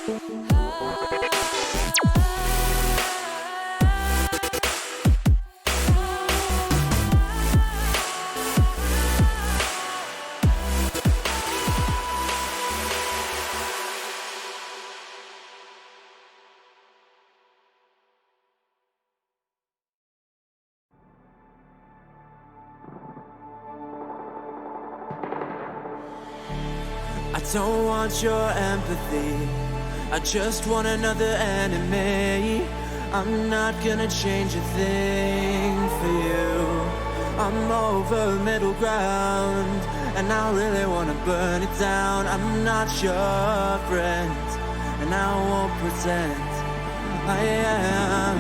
I don't want your empathy, I just want another enemy. I'm not gonna change a thing for you. I'm over middle ground, and I really wanna burn it down. I'm not your friend, and I won't pretend I am.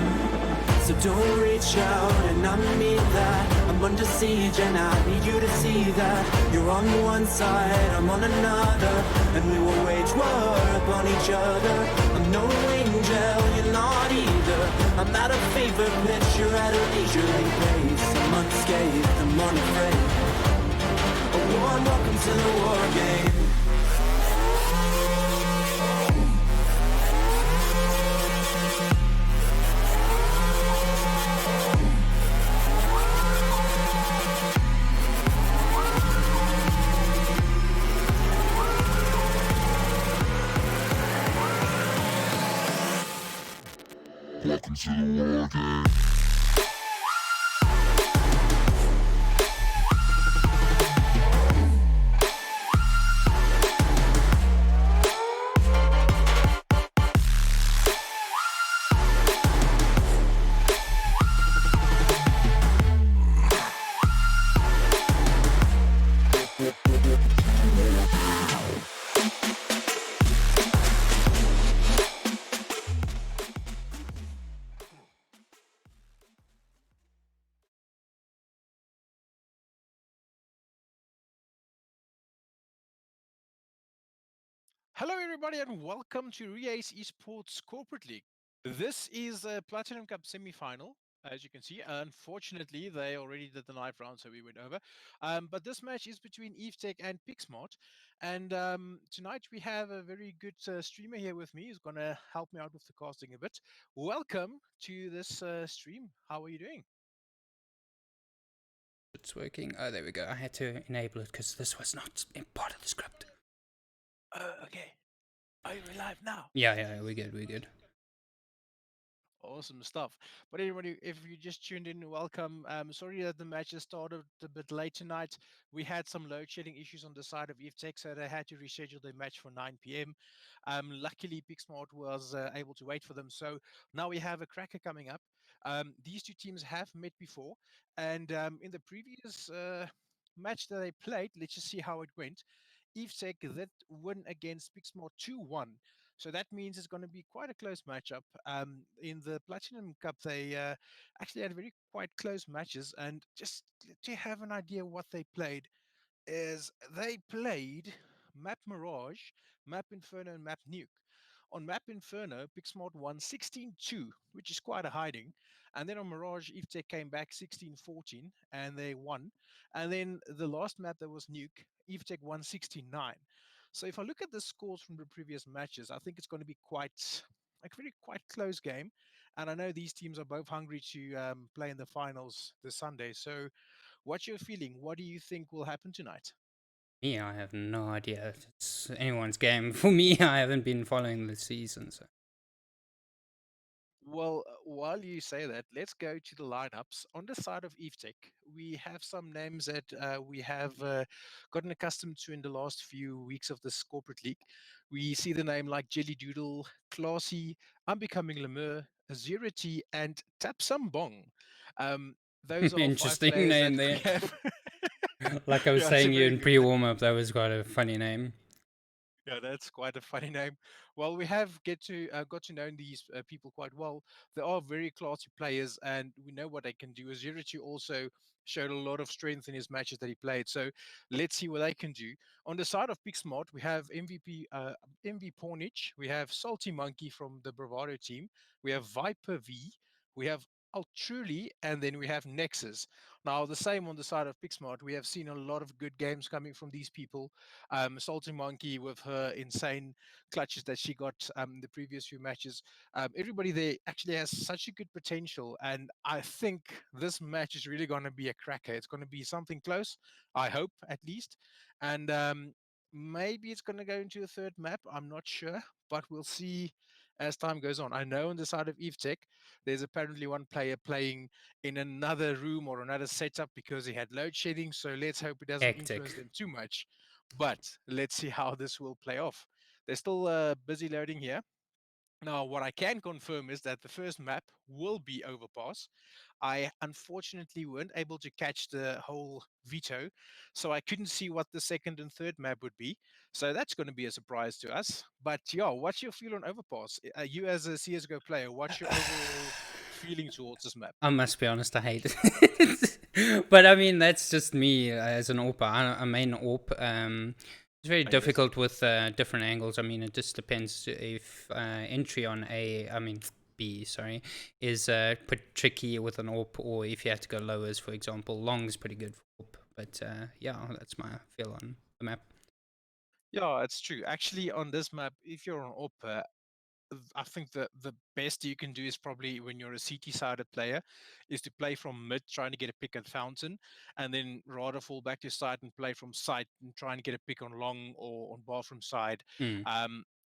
So don't reach out, and I mean that. I'm under siege, and I need you to see that. You're on one side, I'm on another, and we will wage war upon each other. I'm no angel, you're not either. I'm at a fever pitch, you're at a leisurely pace. I'm unscathed, I'm unafraid. A warm welcome to the war game. Welcome to the war game. Hello, everybody, and welcome to Reace Esports Corporate League. This is a Platinum Cup semi-final. As you can see, unfortunately, they already did the ninth round, so we went over. But this match is between EveTech and PixSmart. And tonight we have a very good streamer here with me who's going to help me out with the casting a bit. Welcome to this stream. How are you doing? It's working. Oh, there we go. I had to enable it because this was not in part of the script. Okay. Are you live now? Yeah, we're good. Awesome stuff. But anybody, if you just tuned in, welcome. Sorry that the match has started a bit late tonight. We had some load shedding issues on the side of EveTech, so they had to reschedule their match for 9 p.m. Luckily, PixSmart was able to wait for them. So now we have a cracker coming up. These two teams have met before, and in the previous match that they played, let's just see how it went. EveTech that win against PixSmart 2-1. So that means it's going to be quite a close matchup. In the Platinum Cup, they actually had very quite close matches. And just to have an idea what they played is they played Map Mirage, Map Inferno, and Map Nuke. On Map Inferno, PixSmart won 16-2, which is quite a hiding. And then on Mirage, EveTech came back 16-14, and they won. And then the last map that was Nuke, EveTech won 16-9. So if I look at the scores from the previous matches, I think it's going to be quite like very quite close game. And I know these teams are both hungry to play in the finals this Sunday. So what's your feeling? What do you think will happen tonight? Me, I have no idea. It's anyone's game. For me, I haven't been following the season, so. Well, while you say that, let's go to the lineups. On the side of EveTech, we have some names that we have gotten accustomed to in the last few weeks of this corporate league. We see the name like Jelly Doodle, Classy, Unbecoming Lemur, Azurity, and Tapsambong. Those are five Interesting players name that we there. have. Like I was Yeah, it's a saying you very in good name. pre-warm-up, that was quite a funny name. Yeah, that's quite a funny name. Well, we have got to know these people quite well. They are very classy players, and we know what they can do. Azurity also showed a lot of strength in his matches that he played. So let's see what they can do. On the side of PixSmart, we have MV Pornich, we have Salty Monkey from the Bravado team, we have Viper V, we have Truly, and then we have Nexus. Now, the same on the side of Pixmart. We have seen a lot of good games coming from these people. Salty Monkey with her insane clutches that she got the previous few matches. Everybody there actually has such a good potential, and I think this match is really going to be a cracker. It's going to be something close, I hope at least, and maybe it's going to go into a third map. I'm not sure, but we'll see as time goes on. I know on the side of EveTech, there's apparently one player playing in another room or another setup because he had load shedding. So let's hope it doesn't influence Hectic. them too much. But let's see how this will play off. They're still busy loading here. Now, what I can confirm is that the first map will be Overpass. I unfortunately weren't able to catch the whole veto, so I couldn't see what the second and third map would be. So that's going to be a surprise to us. But yeah, what's your feel on Overpass? You as a CS:GO player, what's your overall feeling towards this map? I must be honest, I hate it. But I mean, that's just me as an AWP. I main AWP. It's very Oh, yes. difficult with different angles. I mean, it just depends if entry on A, I mean B, sorry, is put tricky with an AWP, or if you have to go lowers, for example. Long is pretty good for AWP. But yeah, that's my feel on the map. Yeah, it's true. Actually, on this map, if you're on AWP, I think the best you can do is probably when you're a CT-sided player, is to play from mid, trying to get a pick at fountain, and then rather fall back to side and play from side and try and get a pick on long or on bathroom side. Mm.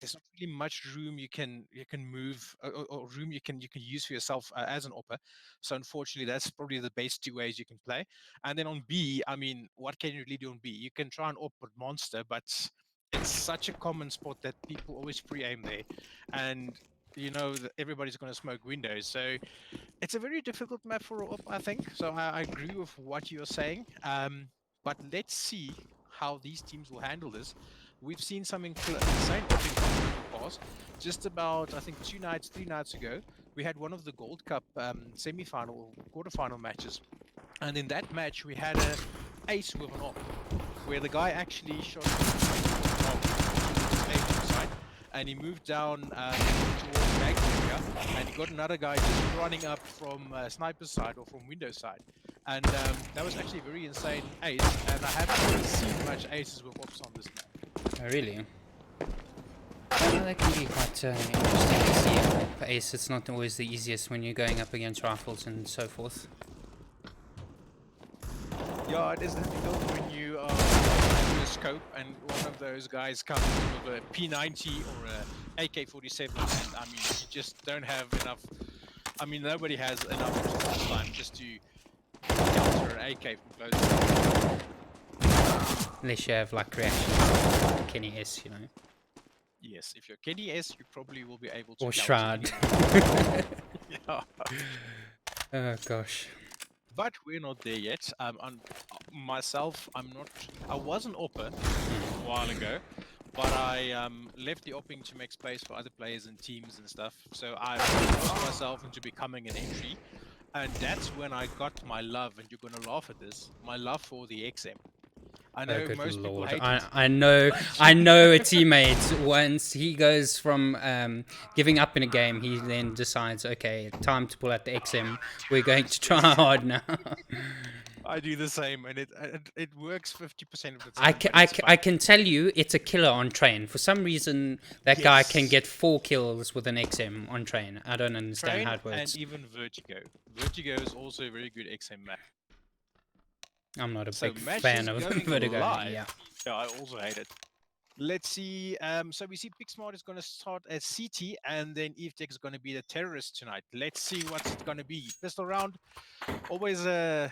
There's not really much room you can move or room you can use for yourself as an opper. So unfortunately, that's probably the best two ways you can play. And then on B, I mean, what can you really do on B? You can try and op with monster, but it's such a common spot that people always pre-aim there, and you know that everybody's going to smoke windows. So it's a very difficult map for op, I think. So I agree with what you're saying. But let's see how these teams will handle this. We've seen some insane opping from Overpass. Just about, I think, 2 nights, 3 nights ago, we had one of the Gold Cup semi-final, quarter-final matches, and in that match we had a ace with an op, where the guy actually shot side, and he moved down towards Mag area, and he got another guy just running up from sniper side or from window side, and that was actually a very insane ace, and I haven't really seen much aces with ops on this map. Oh, really? Well, that can be quite interesting to see. For Ace, it's not always the easiest when you're going up against rifles and so forth. Yeah, it is difficult when you are in a scope and one of those guys comes with a P90 or a AK-47, and I mean, you just don't have enough. I mean, nobody has enough response time just to counter an AK from close. Unless you have like reaction Kenny S, you know. Yes, if you're Kenny S, you probably will be able to Or counter Shroud. anyone. Yeah. Oh gosh. But we're not there yet. On myself, I'm not. I was an opper a while ago, but I left the opping to make space for other players and teams and stuff. So I forced myself into becoming an entry, and that's when I got my love. And you're gonna laugh at this. My love for the XM. I Oh know good most people lord. hate it. I know I know a teammate once he goes from giving up in a game, he then decides, okay, time to pull out the XM. We're going to try hard now. I do the same, and it works 50% of the time, but it's I fun. can tell you it's a killer on train. For some reason, that guy can Yes. get 4 kills with an XM on train. I don't understand how Train it and works. even Vertigo. Vertigo is also a very good XM map. I'm not a So big fan matches of going Vertigo, live. yeah. Yeah, I also hate it. Let's see. So we see Pixmart is going to start as CT, and then EveTech is going to be the terrorist tonight. Let's see what's it going to be. Pistol round, always a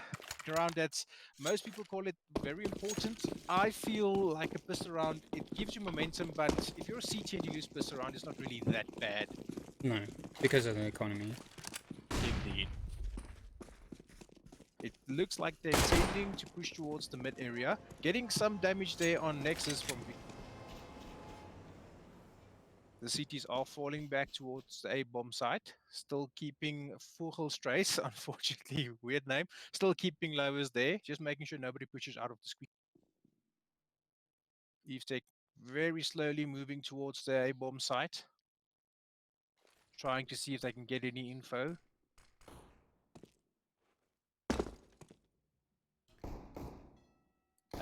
round that's most people call it very important. I feel like a pistol round, it gives you momentum, but if you're a CT and you use pistol round, it's not really that bad. No, because of the economy. Indeed. It looks like they're intending to push towards the mid area, getting some damage there on Nexus from the cities are falling back towards the A-bomb site, still keeping Vogelstrace, unfortunately, weird name, still keeping lowers there, just making sure nobody pushes out of the squeak. Evetek very slowly moving towards the A-bomb site, trying to see if they can get any info.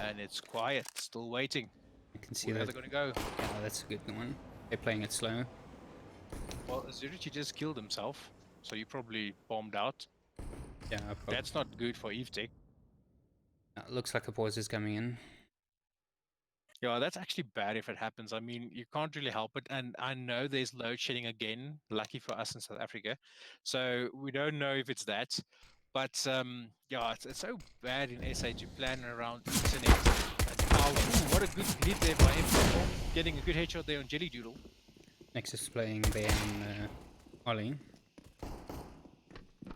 And it's quiet, still waiting. I can see Where are that. they going to go? Yeah, that's a good one. They're playing it slow. Well, Zurichi just killed himself, so he probably bombed out. Yeah, That's not good for EveTech. looks like a pause is coming in. Yeah, that's actually bad if it happens. I mean, you can't really help it. And I know there's load shedding again, lucky for us in South Africa. So we don't know if it's that. But yeah, it's so bad in SA to plan around internet. And now, ooh, what a good hit there by him. Getting a good headshot there on Jelly Doodle. Nexus playing there on Ollie.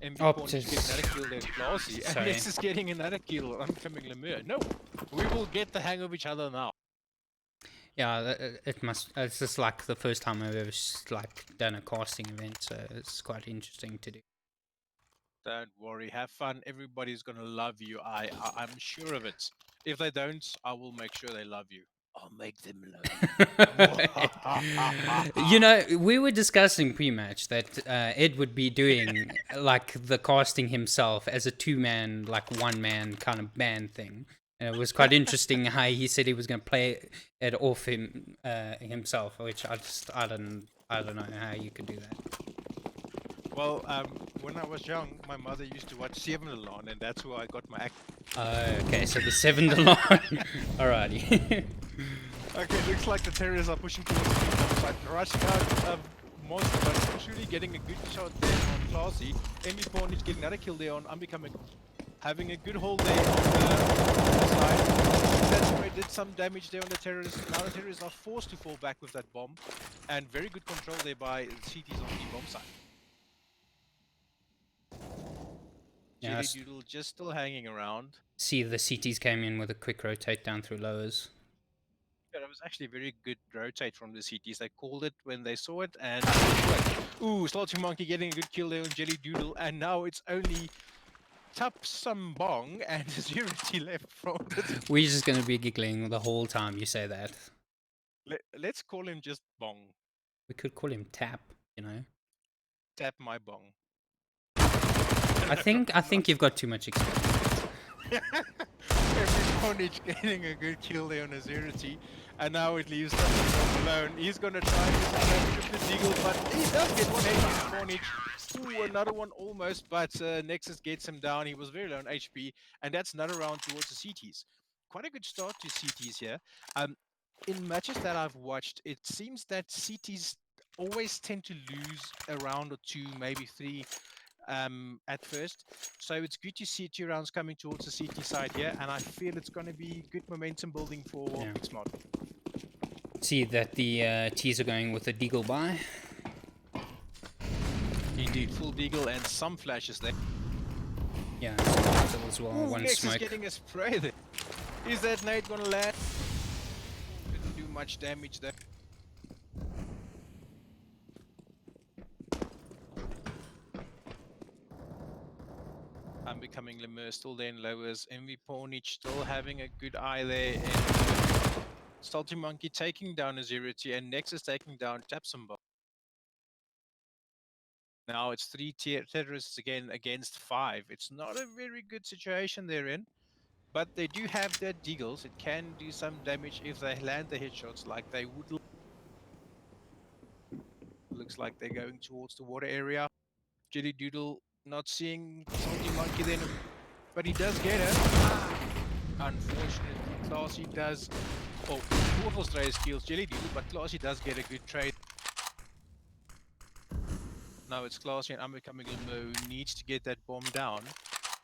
MV Oh, Pawn is getting another kill there, Classy. And sorry. Nexus getting another kill on coming Lemur. No, we will get the hang of each other now. Yeah, it must. It's just like the first time I've ever like done a casting event, so it's quite interesting to do. Don't worry, have fun. Everybody's gonna love you. I'm sure of it. If they don't, I will make sure they love you. I'll make them love you. You know, we were discussing pre-match that Ed would be doing like the casting himself as a two-man, like one-man kind of band thing. And it was quite interesting how he said he was going to play it off himself, which I don't know how you could do that. Well, when I was young, my mother used to watch Seven Alone, and that's where I got my act. Okay, so the 7 to line. Alrighty. Okay, looks like the terrorists are pushing towards the top side, rushing out Monster, but truly getting a good shot there on Classy. MV Pawn is getting another kill there on Unbecoming. Having a good hold there on the side. That's where it did some damage there on the terrorists. Now the terrorists are forced to fall back with that bomb. And very good control there by CTs on the bomb side. Yeah, Jelly Doodle just still hanging around. see the CTs came in with a quick rotate down through lowers. Yeah, it was actually a very good rotate from the CTs. They called it when they saw it, and ooh, Slotty Monkey getting a good kill there on Jelly Doodle, and now it's only Bong and Zurity left from it. We're just going to be giggling the whole time you say that. Let's call him just Bong. We could call him Tap, you know. Tap my bong. I think you've got too much experience. Every getting a good kill there on Azurity, and now it leaves him alone. He's gonna try to the Deagle, but he does get one HP on Ooh, another one almost, but Nexus gets him down. He was very low on HP, and that's another round towards the CTs. Quite a good start to CTs here. In matches that I've watched, it seems that CTs always tend to lose a round or two, maybe three, at first. So it's good to see 2 rounds coming towards the CT side here, and I feel it's going to be good momentum building for Smart. See that the T's are going with a Deagle buy. Indeed, full Deagle and some flashes there. Yeah, so as well. Ooh, One Nexus smoke. getting a spray there. Is that nade going to land? Didn't do much damage there. Unbecoming Lemur still there in lowers. MV Pornich still having a good eye there. And Salty Monkey taking down Azurity and Nexus taking down Tapsumba. Now it's 3 terrorists again against 5. It's not a very good situation they're in, but they do have their deagles. It can do some damage if they land the headshots like they would. Looks like they're going towards the water area. Jelly Doodle not seeing Salty Monkey then, but he does get it. Unfortunately, Classy does. Oh, Waffle Strays kills Jelly Doodle, but Classy does get a good trade. Now it's Classy and Unbecoming Lemur who needs to get that bomb down,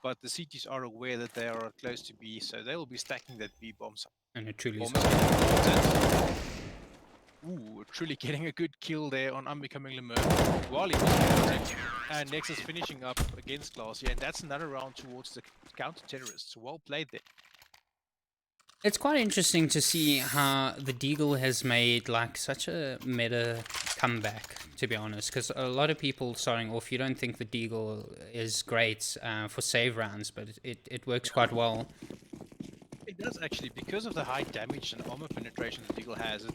but the CTs are aware that they are close to B, so they will be stacking that B bomb. And it truly is. Ooh, truly getting a good kill there on Unbecoming Lemur while he was counting. And Nexus finishing up against Classy, and that's another round towards the counter-terrorists. Well played there. It's quite interesting to see how the Deagle has made like such a meta comeback, to be honest, because a lot of people starting off, you don't think the Deagle is great for save rounds, but it works quite well. It does actually, because of the high damage and armor penetration the Deagle has.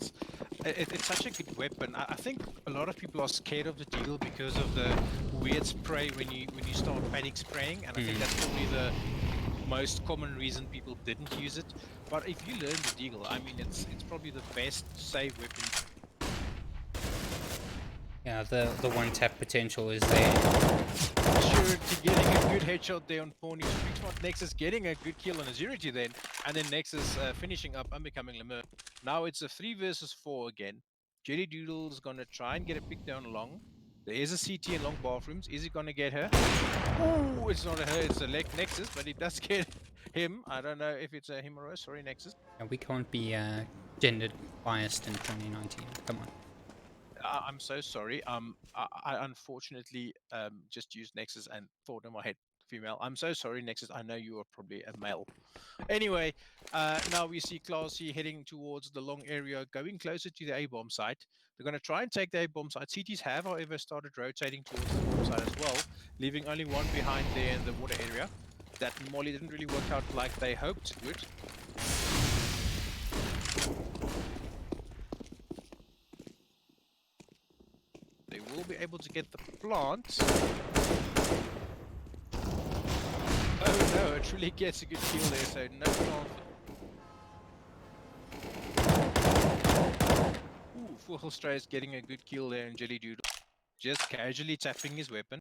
It's such a good weapon. I think a lot of people are scared of the Deagle because of the weird spray when you start panic spraying, and I think that's probably the most common reason people didn't use it. But if you learn the deagle, I mean, it's probably the best save weapon. Yeah, the one tap potential is there. Sure, to getting a good headshot there on Pony. Spot Nexus getting a good kill on Azurity then, and then Nexus finishing up unbecoming Lemur. Now it's a 3 versus 4 again. Jelly Doodle's gonna try and get a pick down long. There is a CT in long bathrooms. Is he gonna get her? Oh, it's not a her, it's a Nexus, but it does get him. I don't know if it's a him or a sorry, Nexus. And we can't be gender biased in 2019. Come on. I'm so sorry. I unfortunately just used Nexus and thought in my head female. I'm so sorry, Nexus. I know you are probably a male. Anyway, now we see Classy heading towards the long area, going closer to the A-bomb site. They're going to try and take the A-bomb site. CTs have, however, started rotating towards the bomb site as well, leaving only one behind there in the water area. That Molly didn't really work out like they hoped it would. They will be able to get the plant. Oh no, it really gets a good kill there, so no plant. Ooh, Vogelstray is getting a good kill there, and Jelly Doodle just casually tapping his weapon.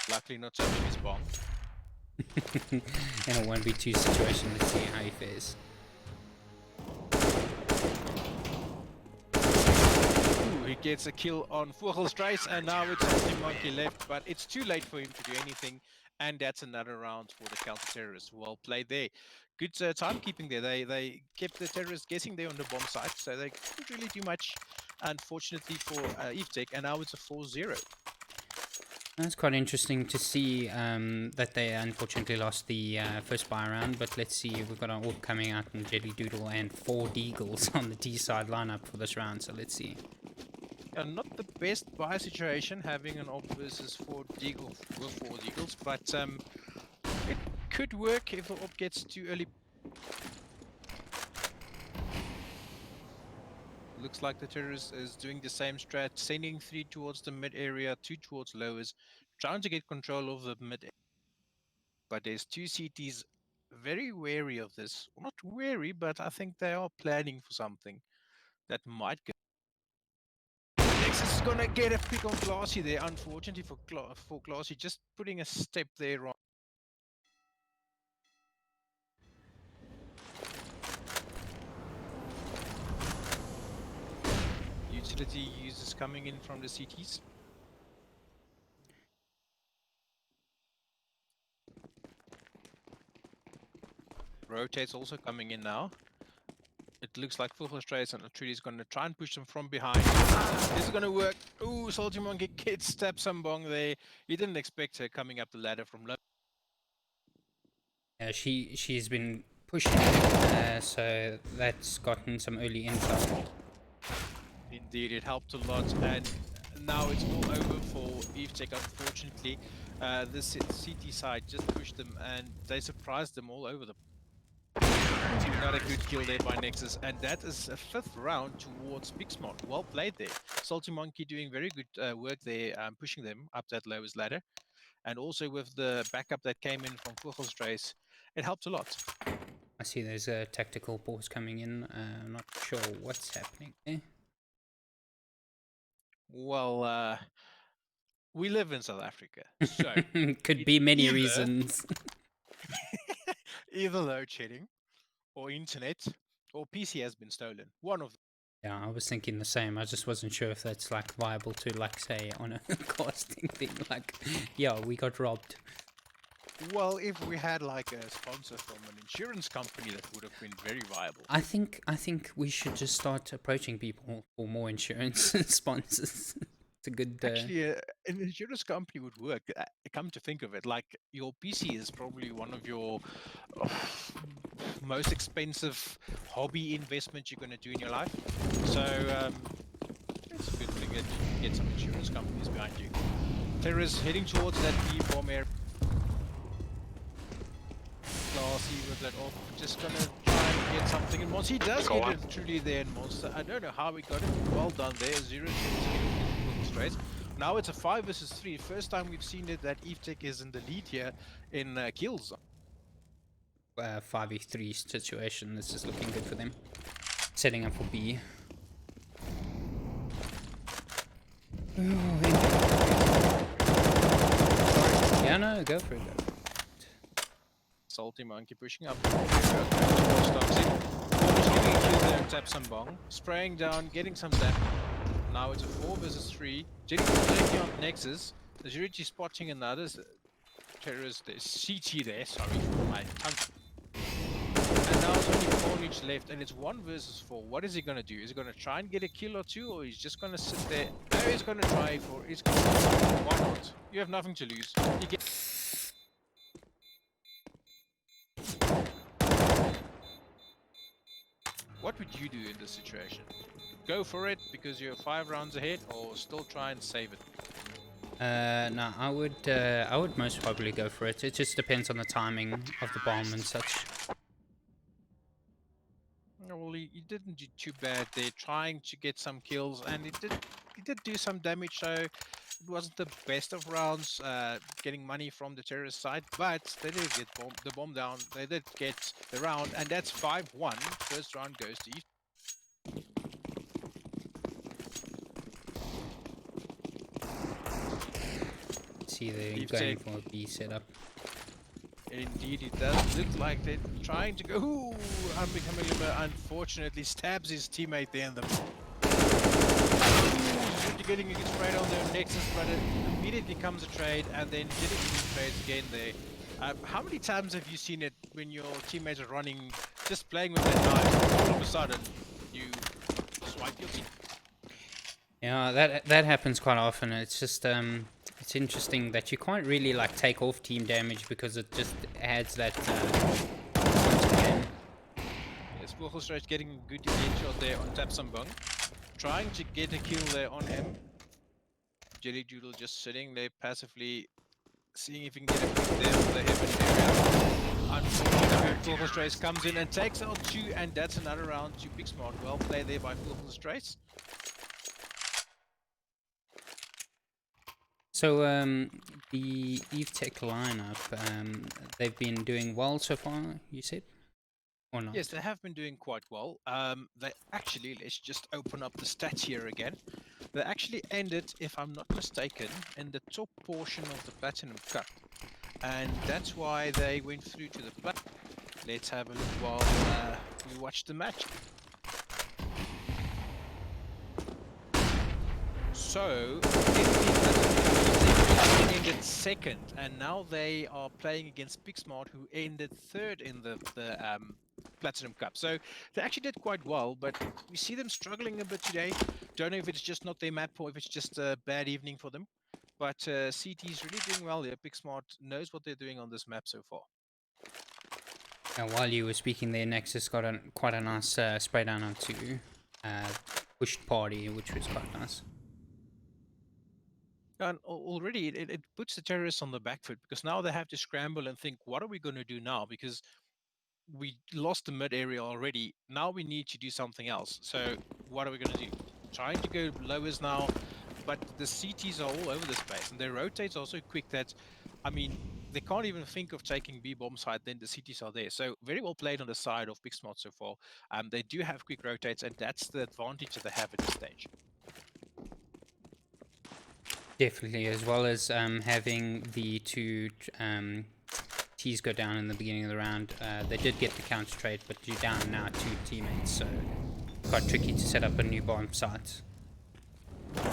Luckily not tapping his bong. In a 1v2 situation, let's see how he fares. He gets a kill on Vogelstrace, and now it's only Monkey left, but it's too late for him to do anything, and that's another round for the counter-terrorists. Well played there. Good timekeeping there. They kept the terrorists guessing there on the bomb site, so they couldn't really do much, unfortunately, for EveTech, and now it's a 4-0. That's quite interesting to see that they unfortunately lost the first buy round, but let's see, we've got an AWP coming out and Jelly Doodle and 4 Deagles on the D side lineup for this round, so let's see. Not the best buy situation having an AWP versus 4 Deagles, but it could work if the AWP gets too early. Looks like the terrorist is doing the same strat, sending 3 towards the mid area, 2 towards lowers, trying to get control of the mid. But there's 2 CTs very wary of this. Not wary, but I think they are planning for something that might go. Nexus is gonna get a pick on Classy there, unfortunately for Classy, just putting a step there wrong. Utility users coming in from the CTs. Rotate's also coming in now. It looks like Vogelstrace and Atreus is going to try and push them from behind. This is going to work. Ooh, Salty Monkey gets stab some bong there. He didn't expect her coming up the ladder from low. Yeah, she's been pushing, so that's gotten some early intel. Indeed, it helped a lot, and now it's all over for EveTech, unfortunately. The CT side just pushed them, and they surprised them all over the. Not a good kill there by Nexus, and that is a 5th round towards Big Smart. Well played there. Salty Monkey doing very good work there, pushing them up that lowest ladder. And also with the backup that came in from Vogelstrace, it helped a lot. I see there's a tactical pause coming in. I'm not sure what's happening there. Well, we live in South Africa, so could be many either, reasons. either load shedding, or internet, or PC has been stolen. One of them. Yeah, I was thinking the same. I just wasn't sure if that's like viable to like say on a casting thing. Like, yeah, we got robbed. Well, if we had like a sponsor from an insurance company, that would have been very viable. I think we should just start approaching people for more insurance sponsors. It's a good. Actually, an insurance company would work. Come to think of it, like your PC is probably one of your most expensive hobby investments you're going to do in your life. So it's a good thing that you get some insurance companies behind you. Terrorists heading towards that B-bomb area. Classy with that off, just gonna try and get something in Monster. He does get it truly there in Monster. I don't know how he got it. Well done there. 0 straight. Now it's a 5 versus 3. First time we've seen it that EveTech is in the lead here in kills. 5v3 situation. This is looking good for them. Setting up for B. Yeah, no, go for it. Salty Monkey pushing up. Toxic. Just getting a kill there and tap some bong. Spraying down, getting some damage. Now it's a 4 versus 3. Getting taking on Nexus. There's Richie spotting another terrorist. There's CT there, sorry for my tongue. And now it's only 4 each left, and it's 1 versus 4. What is he gonna do? Is he gonna try and get a kill or two, or he's just gonna sit there? No, he's gonna try for. He's gonna. Why not? You have nothing to lose. You get. What would you do in this situation? Go for it because you're 5 rounds ahead, or still try and save it? No, I would most probably go for it. It just depends on the timing of the bomb and such. Well, he didn't do too bad there, trying to get some kills, and he did do some damage. So it wasn't the best of rounds, getting money from the terrorist side, but they did get the bomb down. They did get the round, and that's 5-1. First round goes to Eve. See, they're Eve going take- for a B setup. Indeed, it does look like they're trying to go. Ooh, Unbecoming Limber unfortunately stabs his teammate there in the. Ooh, getting it sprayed on their Nexus, but it immediately comes a trade, and then getting trades again there. How many times have you seen it when your teammates are running, just playing with that knife, all of a sudden you swipe your team? Yeah, that happens quite often. It's just it's interesting that you can't really like take off team damage because it just adds that once again. Yes, Vogelstraat getting a good headshot there on Tapsambung. Trying to get a kill there on him. Jelly Doodle just sitting there passively, seeing if he can get a pick there on the heaven area. Unfortunately, Vogelstraat comes in and takes out 2, and that's another round to Big Smart. Well played there by Vogelstraat. So the Eve Tech lineup, they've been doing well so far, you said, or not? Yes, they have been doing quite well. They actually, let's just open up the stats here again. They actually ended, if I'm not mistaken, in the top portion of the Platinum Cup. And that's why they went through to the Platinum. Let's have a look while we watch the match. So, they ended second, and now they are playing against Pixmart, who ended third in the Platinum Cup. So they actually did quite well, but we see them struggling a bit today. Don't know if it's just not their map or if it's just a bad evening for them. But CT is really doing well here. Pixmart knows what they're doing on this map so far. Now, while you were speaking there, Nexus got quite a nice spray down onto pushed party, which was quite nice. And already it puts the terrorists on the back foot, because now they have to scramble and think, what are we going to do now? Because we lost the mid area already. Now we need to do something else. So what are we going to do? Trying to go lowers now, but the CTs are all over the space, and their rotates are so quick that, I mean, they can't even think of taking B bomb side. Then the CTs are there. So very well played on the side of Big Smart so far. They do have quick rotates, and that's the advantage that they have at this stage. Definitely, as well as having the two T's go down in the beginning of the round. They did get the counter trade, but you're down now 2 teammates, so quite tricky to set up a new bomb site. Doing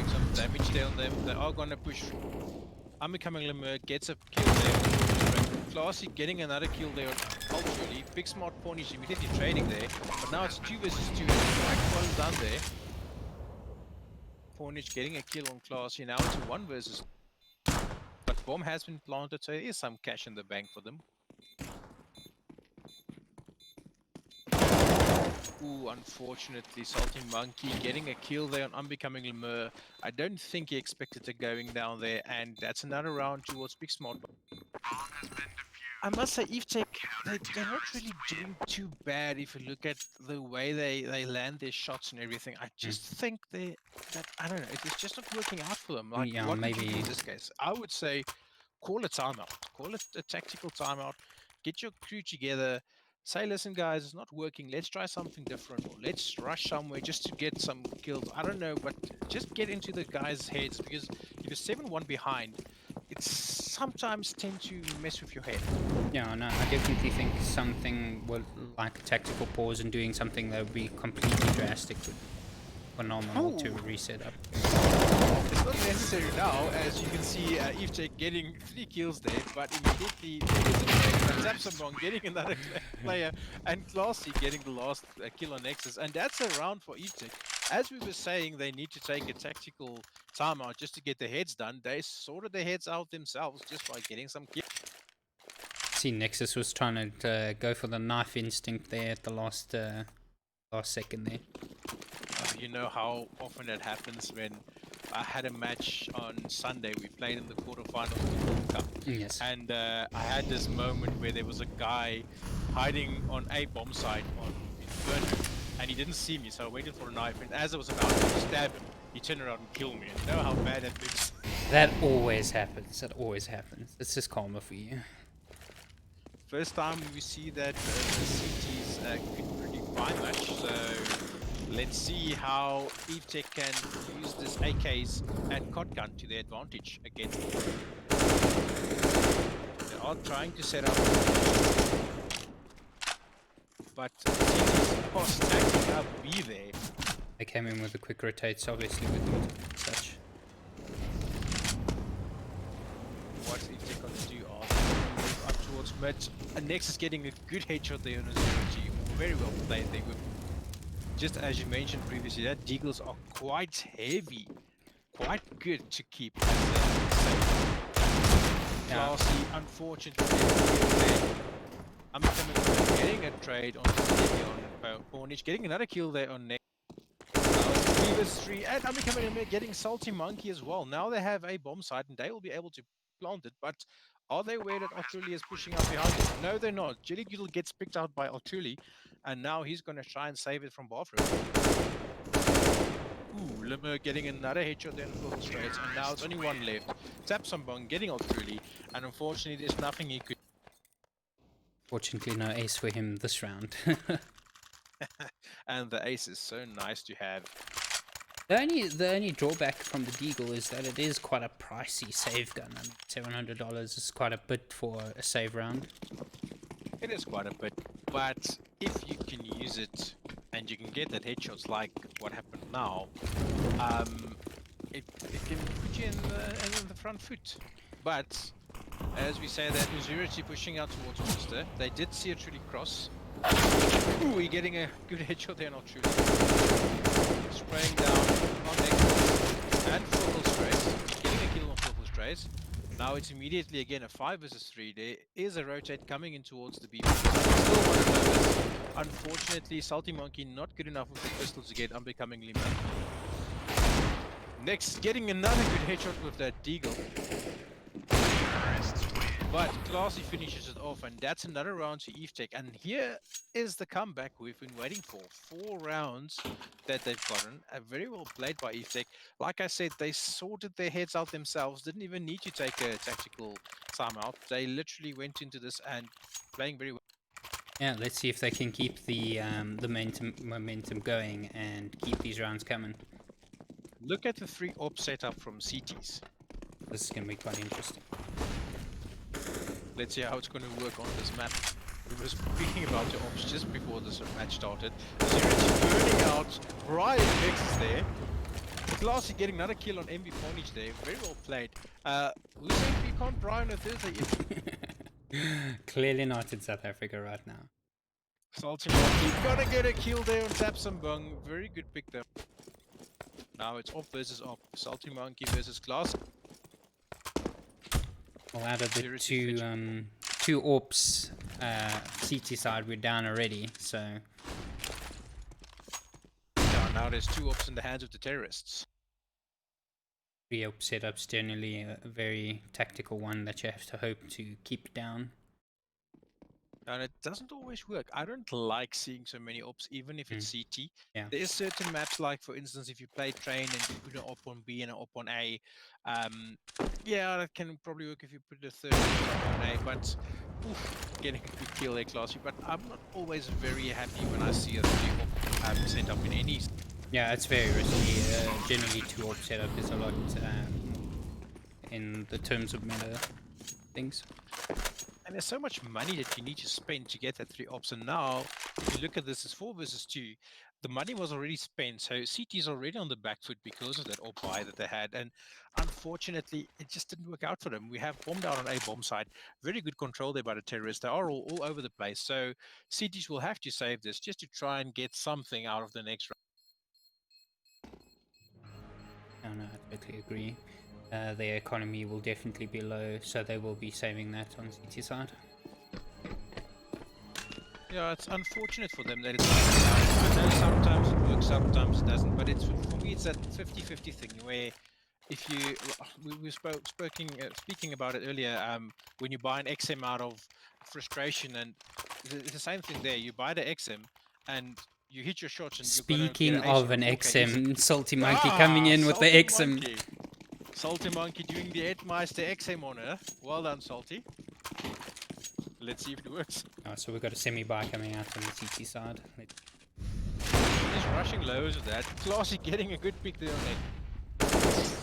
some damage there on them. They are going to push. Unbecoming Lemur gets a kill there. Classy getting another kill there culturally. Big Smart Pawn is immediately trading there, but now it's 2 versus 2. Quite well done there. Pornage getting a kill on Classy. Now it's a 1 versus. But bomb has been planted, so there is some cash in the bank for them. Ooh, unfortunately, Salty Monkey getting a kill there on Unbecoming Lemur. I don't think he expected it going down there, and that's another round towards Big Smart. I must say, Eve Tech, they're not really doing too bad if you look at the way they land their shots and everything. I just think I don't know, it's just not working out for them. Like, Yeah, what would you do maybe. in this case? I would say call a timeout. Call it a tactical timeout. Get your crew together. Say, listen, guys, it's not working. Let's try something different, or let's rush somewhere just to get some kills. I don't know, but just get into the guys' heads, because if you're 7-1 behind, it's sometimes tend to mess with your head. Yeah, no, I definitely think something like a tactical pause and doing something that would be completely drastic would be phenomenal to Ooh. reset up. It's not necessary now, as you can see Iftek getting 3 kills there, but immediately Zapsambong getting another player, and Classy getting the last kill on Nexus, and that's a round for Iftek. As we were saying, they need to take a tactical timeout just to get their heads done. They sorted their heads out themselves just by getting some kills. See, Nexus was trying to go for the knife instinct there at the last second there. You know how often that happens. When I had a match on Sunday, we played in the quarterfinals of the World Cup. Yes. And I had this moment where there was a guy hiding on a bomb site on Inferno, and he didn't see me, so I waited for a knife, and as I was about to stab him, he turned around and killed me. And you know how bad that looks. That always happens. That always happens. It's just karma for you. First time we see that the CTs could pretty fine match, so let's see how Evtech can use this AKs and Shotgun to their advantage against them. They are trying to set up, but CTs are stacking up B there. They came in with the quick rotates, obviously, with them and such. What Evtech going to do? Are they going to move up towards mid? And Nexus getting a good headshot there on a 0G. Very well played there. Just as you mentioned previously, that Deagles are quite heavy, quite good to keep. Classy, unfortunately, I'm getting a trade on Ornage, getting another kill there on Next. Now it's 3 vs 3, and I'm getting Salty Monkey as well. Now they have a bomb site, and they will be able to plant it, but are they aware that Altuli is pushing up behind them? No, they're not. Jelly Doodle gets picked out by Altuli, and now he's going to try and save it from bathroom. Ooh, Limmer getting another headshot there in Purple Straits, and now it's only one left. Zapsambong getting Altuli, and unfortunately there's nothing he could. Fortunately, no ace for him this round. And the ace is so nice to have. The only drawback from the Deagle is that it is quite a pricey save gun. I mean, $700 is quite a bit for a save round. It is quite a bit, but if you can use it and you can get that headshots like what happened now, it can put you in the front foot. But as we say, that Uzurity pushing out towards Monster, they did see a Truly cross. Ooh, we're getting a good headshot there, not Truly. Spraying down on Nexus and Purple Strays, getting a kill on Purple Strays. Now it's immediately again a 5 vs 3. There is a rotate coming in towards the B. Still one of those. Unfortunately, Salty Monkey not good enough with the pistols to get unbecomingly mad. Next, getting another good headshot with that Deagle. But Classy finishes it off, and that's another round to Evtech. And here is the comeback we've been waiting for. 4 rounds that they've gotten. Very well played by Evtech. Like I said, they sorted their heads out themselves. Didn't even need to take a tactical timeout. They literally went into this and playing very well. Yeah, let's see if they can keep the momentum going and keep these rounds coming. Look at the 3 op setup from CTs. This is going to be quite interesting. Let's see how it's going to work on this map. We were speaking about the ops just before this match started. Zurich burning out Brian Nexus there. Classy getting another kill on MB Ponage there. Very well played. Who said we can't Brian a Thursday? Clearly not in South Africa right now. Salty Monkey gonna get a kill there on Zapsambong. Very good pick there. Now it's op versus op. Salty Monkey versus Class. Well, out of the two AWPs, CT side, we're down already, so... Yeah, now there's 2 ops in the hands of the terrorists. 3 AWP setup's generally a very tactical one that you have to hope to keep down. And it doesn't always work. I don't like seeing so many ops, even if Mm. it's CT. Yeah. There is certain maps, like for instance, if you play train and you put an op on B and an op on A, yeah, that can probably work if you put a third op on A. But oof, getting a good kill there, classy. But I'm not always very happy when I see a 3 op set up in any. Yeah, it's very risky. Generally, 2 op setup is a lot in the terms of meta things. And there's so much money that you need to spend to get that 3 ops. And now, if you look at this, it's 4 versus 2. The money was already spent, so CT is already on the back foot because of that op buy that they had. And unfortunately, it just didn't work out for them. We have bombed out on A bomb side. Very good control there by the terrorists. They are all over the place. So CTs will have to save this just to try and get something out of the next round. No, I totally agree. Their economy will definitely be low, so they will be saving that on CT side. Yeah, it's unfortunate for them that it's like that. I know sometimes it works, sometimes it doesn't, but it's for me it's that 50-50 thing where if you we speaking about it earlier, when you buy an XM out of frustration, and it's the same thing there. You buy the XM and you hit your shots and you're gonna Speaking get an ace of or a an 4K easy. XM, Salty Monkey coming in with the Salty XM. Monkey. Salty Monkey doing the Edmeister XM on her. Well done, Salty. Let's see if it works. Oh, so we've got a semi-buy coming out on the CT side. Just rushing lows of that. Classy getting a good pick there on it.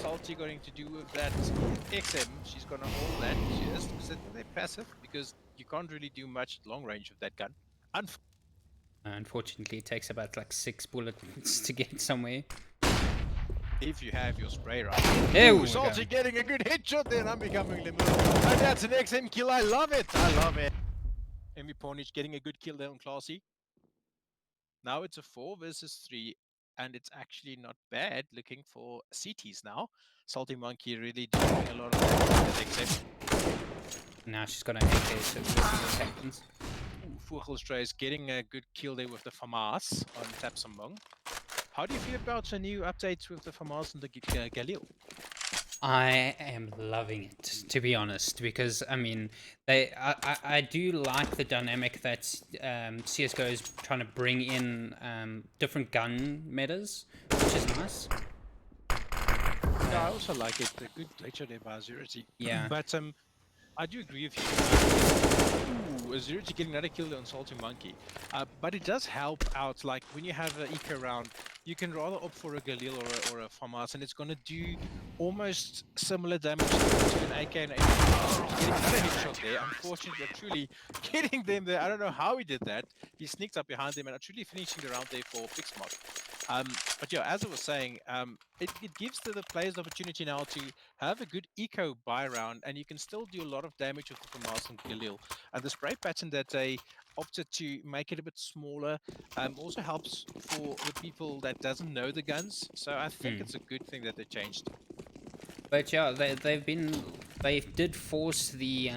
Salty going to do with that XM. She's gonna hold that. She has to sit there passive because you can't really do much at long range with that gun. Unfortunately, it takes about like 6 bullets to get somewhere. If you have your spray right. There Ooh, we Salty go. getting a good headshot there and I'm becoming limit. And that's an XM kill. I love it. I love it. Emi Pornich getting a good kill there on Classy. Now it's a 4 versus 3, and it's actually not bad looking for CTs now. Salty Monkey really doing a lot of damage with XM. Now she's got an AK, so we'll see what happens. Vogelstray is getting a good kill there with the FAMAS on Tapsambong. How do you feel about the new updates with the FAMAS and the Galil? I am loving it, to be honest, because I mean, I do like the dynamic that CS:GO is trying to bring in different gun metas, which is nice. Yeah, I also like it. A good lecture there by Azurity. Yeah. But I do agree with you. Ooh, Azurity getting another kill on Salty Monkey. But it does help out, like when you have an eco round, you can rather opt for a Galil or a FAMAS, and it's going to do almost similar damage to an AK and an AK. Getting another headshot there. Unfortunately, truly getting them there. I don't know how he did that. He sneaked up behind them and truly finishing the round there for Pixmod. But yeah, as I was saying, it gives the players the opportunity now to have a good eco buy round, and you can still do a lot of damage with the FAMAS and Galil. And the spray pattern that they opted to make it a bit smaller also helps for the people that doesn't know the guns. So I think it's a good thing that they changed. But yeah, they did force the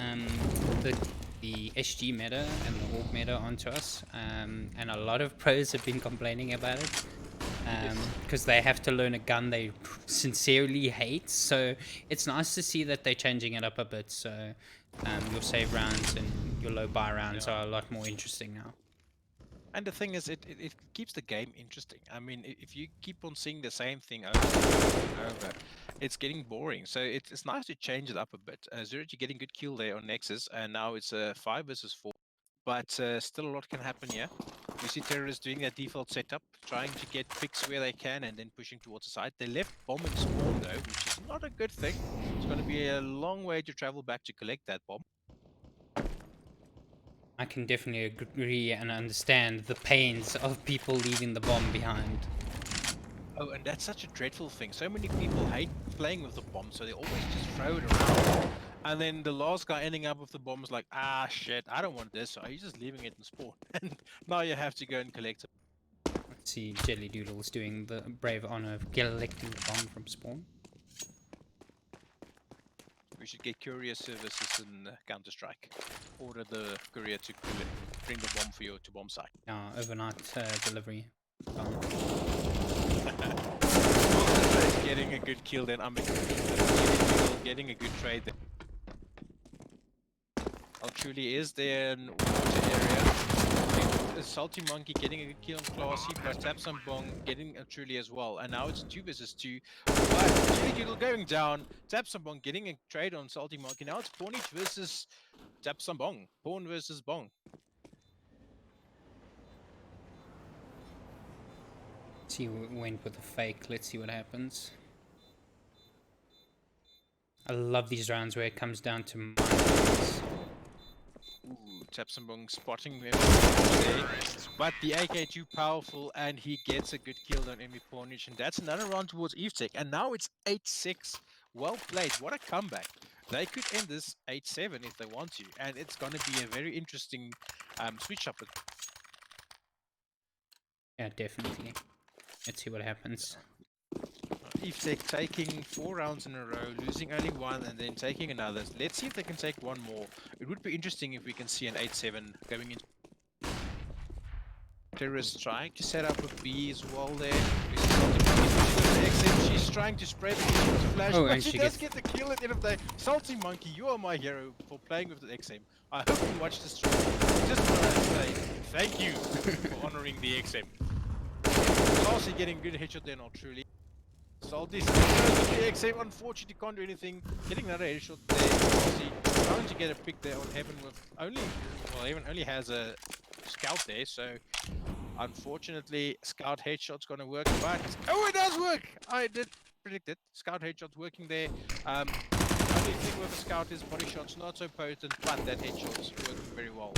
SG meta and the AUG meta onto us, and a lot of pros have been complaining about it. Because they have to learn a gun they sincerely hate, so it's nice to see that they're changing it up a bit. So your save rounds and your low buy rounds are a lot more interesting now. And the thing is, it keeps the game interesting. I mean, if you keep on seeing the same thing over and over, it's getting boring. So it's nice to change it up a bit. Zurich getting good kill there on Nexus, and now it's a 5 versus 4. But still a lot can happen here. We see terrorists doing their default setup, trying to get picks where they can and then pushing towards the side. They left bomb and spawn though, which is not a good thing. It's going to be a long way to travel back to collect that bomb. I can definitely agree and understand the pains of people leaving the bomb behind. Oh, and that's such a dreadful thing. So many people hate playing with the bomb, so they always just throw it around. And then the last guy ending up with the bomb is like, ah, shit, I don't want this. So he's just leaving it in spawn. And now you have to go and collect it. Let's see Jelly Doodles doing the brave honor of collecting the bomb from spawn. We should get courier services in Counter-Strike. Order the courier to bring the bomb for you to bomb site. Overnight delivery. Getting a good kill then. I'm getting a good trade there. truly is there in water area. A Salty Monkey getting a kill on Classy, but Tapsambong getting a truly as well. And now it's 2 versus 2. But Chili Doodle going down. Tapsambong getting a trade on Salty Monkey. Now it's Pawnage versus Tapsambong. Pawn versus Bong. See who went with a fake. Let's see what happens. I love these rounds where it comes down to minds. Ooh, Tapsambong spotting him there. But the AK too powerful, and he gets a good kill on enemy Pawnage. And that's another round towards EveTech. And now it's 8-6. Well played. What a comeback. They could end this 8-7 if they want to. And it's going to be a very interesting switch up. Yeah, definitely. Let's see what happens. EveTech taking 4 rounds in a row, losing only 1 and then taking another. Let's see if they can take 1 more. It would be interesting if we can see an 8-7 going into. Terrorists trying to set up with B as well there. She's trying to spray the flash, but she does get the kill at the end of the day. Salty Monkey, you are my hero for playing with the XM. I hope you watch this stream. Just want to say thank you for honoring the XM. Classy getting good headshot there, not truly. Salty the XM, unfortunately can't do anything. Getting another headshot there. Classy trying to get a pick there on Heaven with Heaven only has a scout there, so unfortunately scout headshot's gonna work, but oh, it does work! I did predict it. Scout headshot's working there. Only thing with the scout is body shots not so potent, but that headshot's working very well.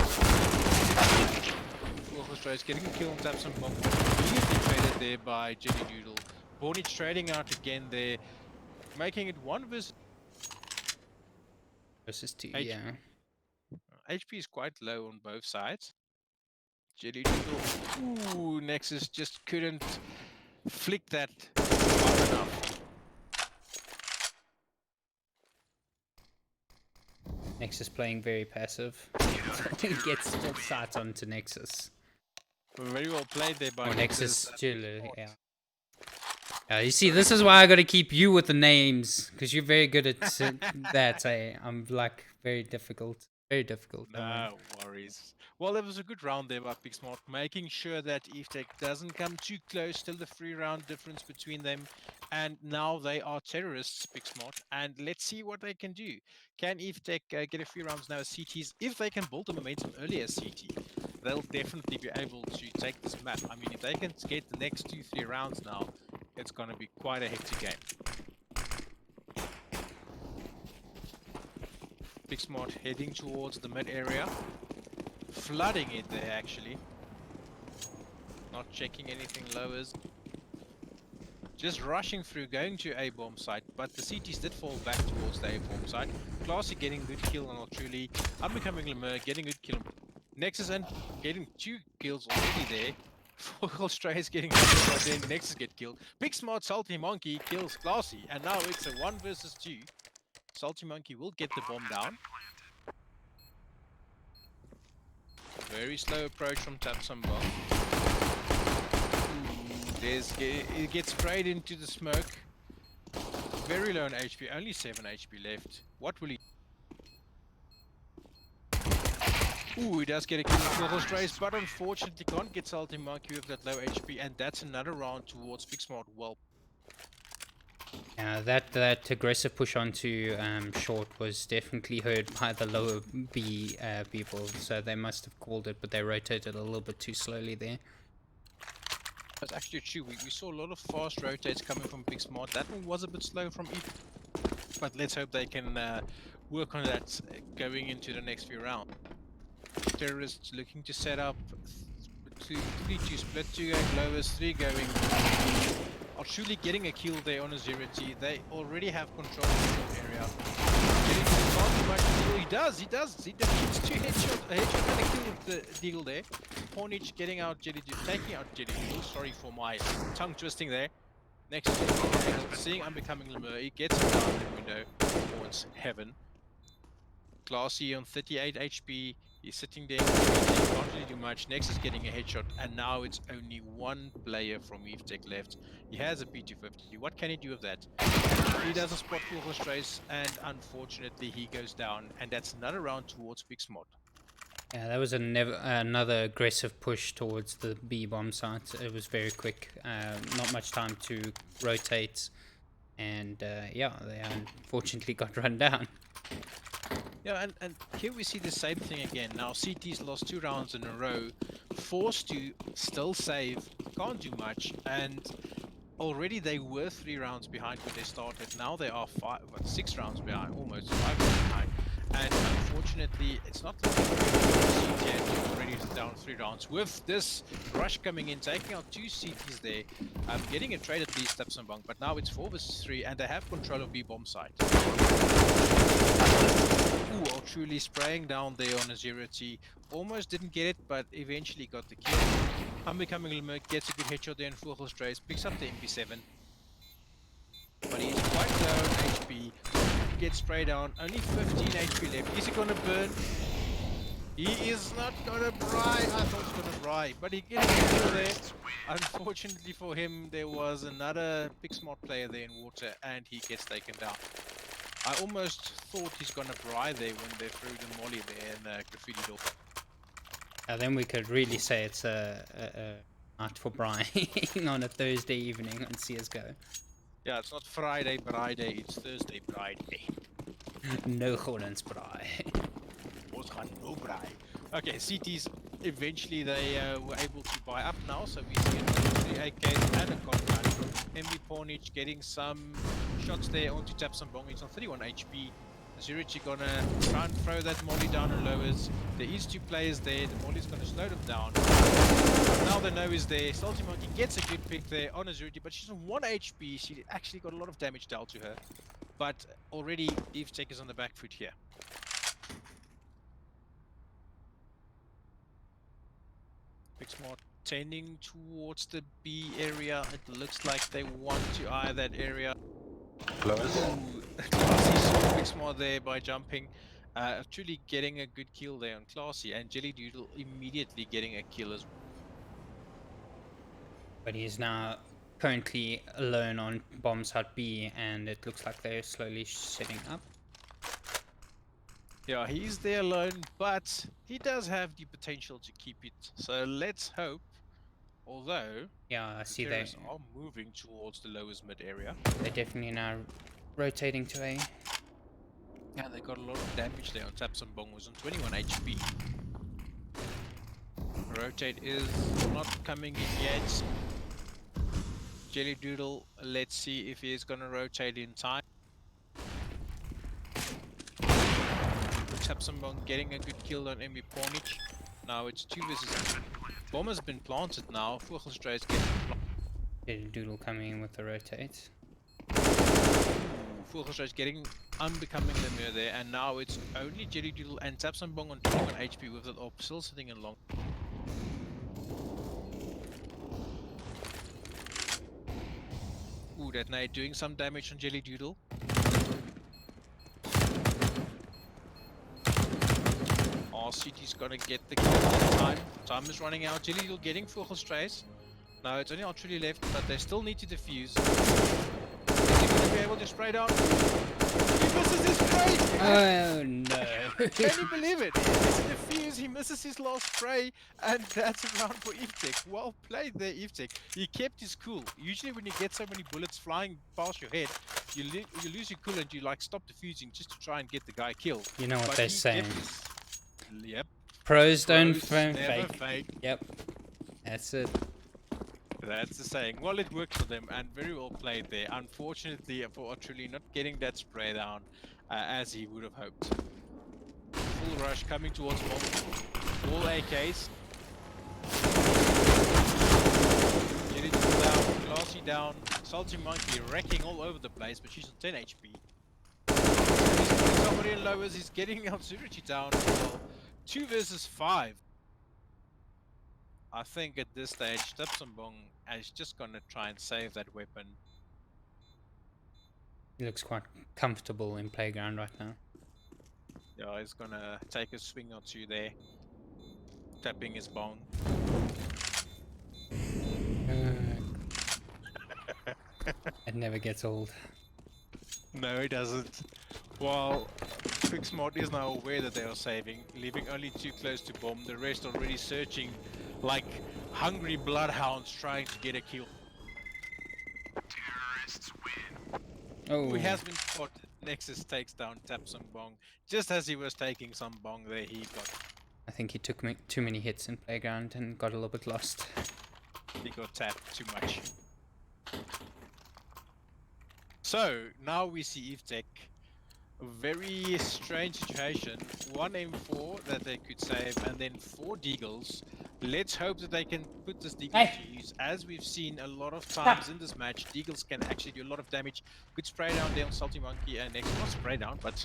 Orchestra is getting a kill on Tapsambong. Immediately traded there by Jelly Doodle. Pawnage trading out again there, making it 1 versus 2, yeah. HP is quite low on both sides. Jelly Doodle. Ooh, Nexus just couldn't flick that hard enough. Nexus playing very passive. He gets still sights onto Nexus. Very well played there by Nexus. Yeah. You see, this is why I gotta keep you with the names, because you're very good at that. I'm like very difficult. Very difficult. No worries. Well, it was a good round there by Big Smart, making sure that EveTech doesn't come too close. Still the 3-round difference between them. And now they are terrorists, Big Smart. And let's see what they can do. Can EveTech get a few rounds now as CTs? If they can build the momentum early as CT, they'll definitely be able to take this map. I mean, if they can get the next 2-3 rounds now, it's going to be quite a hectic game. Big Smart heading towards the mid area. Flooding it there, actually. Not checking anything lowers. Just rushing through, going to A bomb site, but the CTs did fall back towards the A bomb site. Classy getting good kill on Truly. Unbecoming Lemur getting good kill on Nexus and getting 2 kills already there. Foil Stray is getting killed, but then Nexus get killed. Big Smart Salty Monkey kills Classy, and now it's a 1 versus 2. Salty Monkey will get the bomb down. Very slow approach from Tapsambong. It gets sprayed into the smoke. Very low on HP, only 7 HP left. What will he... Ooh, he does get a kill on Foil Strays, but unfortunately can't get Salty Monkey with that low HP, and that's another round towards Big Smart. Well, that aggressive push onto short was definitely heard by the lower B people, so they must have called it, but they rotated a little bit too slowly there. That's actually true. We saw a lot of fast rotates coming from Big Smart. That one was a bit slow from Eve, but let's hope they can work on that going into the next few rounds. Terrorists looking to set up 3-2 split, 2 going lowest, 3 going. Are truly getting a kill there on a 0T. They already have control of the area. Getting to the far too much kill. He does. He defeats 2 headshots. A headshot and a kill with the deagle there. Pawnage getting out Jelly Doodle, taking out Jelly Doodle. Sorry for my tongue twisting there. Next to seeing Unbecoming Lemur. He gets him down the window towards Heaven. Classy on 38 HP. He's sitting there, can't really do much. Next is getting a headshot, and now it's only one player from EveTech left. He has a P250. What can he do with that? He doesn't spot Trace, and unfortunately he goes down, and that's another round towards Big Smart. Yeah, that was another aggressive push towards the B bomb site. It was very quick, not much time to rotate, and yeah, they unfortunately got run down. Yeah, and here we see the same thing again. Now CT's lost 2 rounds in a row, forced to still save, can't do much, and already they were 3 rounds behind when they started. Now they are 6 rounds behind, almost 5 rounds behind. And unfortunately, it's not like CT already down 3 rounds. With this rush coming in, taking out 2 CTs there, getting a trade at least steps and bunk. But now it's 4 versus 3, and they have control of B bomb site. Ooh, truly spraying down there on a 0T. Almost didn't get it, but eventually got the kill. Unbecoming Limerick gets a good headshot there in Vogelstrace, picks up the MP7. But he's quite low on HP. Gets sprayed down, only 15 HP left. Is he gonna burn? He is not gonna bry. I thought he was gonna bry, but he gets a kill there. Unfortunately for him, there was another big smart player there in water, and he gets taken down. I almost thought he's gonna bry there when they threw the molly there and graffitied off. Then we could really say it's a night for Brian on a Thursday evening on CSGO. Yeah, it's not Friday, it's Thursday, Friday. No Hollands Bry. No braai. Okay, CTs, eventually they were able to buy up now, so we see a 3 AKs and a contract. MB Pornage getting some shots there onto tap some bong. He's on 31 HP. Zurich gonna try and throw that molly down and lowers. There is 2 players there. The molly's gonna slow them down. Now the no is there. Salty Monkey gets a good pick there on Azurity, but she's on 1 HP. She actually got a lot of damage dealt to her. But already EveTech is on the back foot here. Big Smart tending towards the B area. It looks like they want to eye that area. Ooh, Classy saw Big Smart there by jumping. Truly getting a good kill there on Classy, and Jelly Doodle immediately getting a kill as well. But he's now currently alone on bomb site B, and it looks like they're slowly setting up. Yeah, he's there alone, but he does have the potential to keep it. So let's hope. Although, Yeah, I see the they terrorists are moving towards the lowest mid area. they're definitely now rotating to A. Yeah, they got a lot of damage there on Tapson Bong, was on 21 HP. Rotate is not coming in yet. Jelly Doodle, let's see if he is going to rotate in time. Tapson Bong getting a good kill on MB Pornage. Now it's 2 versus. Bomb has been planted now. Vogelstraat is getting planted. Doodle coming in with the rotate. Vogelstraat is getting unbecoming Lemur there, and now it's only Jelly Doodle and Tapson Bong on 21 HP with it up, still sitting in long. Ooh, that nade doing some damage on Jelly Doodle. RCT's gonna get the kill in time. Time is running out. Jelly Doodle getting Vogelstraat. Now it's only Artillery left, but they still need to defuse. Is he gonna be able to spray down? He misses his spray! Oh no! Can you believe it? He misses a defuse, he misses his last spray, and that's a round for EveTech. Well played there, EveTech. He kept his cool. Usually when you get so many bullets flying past your head, you lose your cool and you like stop defusing just to try and get the guy killed. You know what But they're he saying. kept his- Yep. Pros don't Pros phone never fake. fake. Yep, that's it. That's the saying. Well, it worked for them and very well played there. Unfortunately for Truly not getting that spray down as he would have hoped. Full rush coming towards bomb. All AKs. Get it down, Classy down, Salty Monkey wrecking all over the place, but she's on 10 HP. He's putting somebody in lowers, he's getting Absurdity down as well. 2 versus 5. I think at this stage, Tapsambong is just going to try and save that weapon. He looks quite comfortable in playground right now. Yeah, he's gonna take a swing or two there. Tapping his bong. It never gets old. No, it doesn't. While Big Smart is now aware that they are saving, leaving only 2 close to bomb, the rest already searching like hungry bloodhounds trying to get a kill. Oh, Who has been spotted? Nexus takes down Tapsung Bong. Just as he was taking some bong there, he got I think he took too many hits in playground and got a little bit lost. tapped too much. So now we see EveTech. A very strange situation. 1 M4 that they could save, and then 4 Deagles. Let's hope that they can put this Deagle to use. As we've seen a lot of times in this match, Deagles can actually do a lot of damage. Good spray down there on Salty Monkey, and next, not spray down, but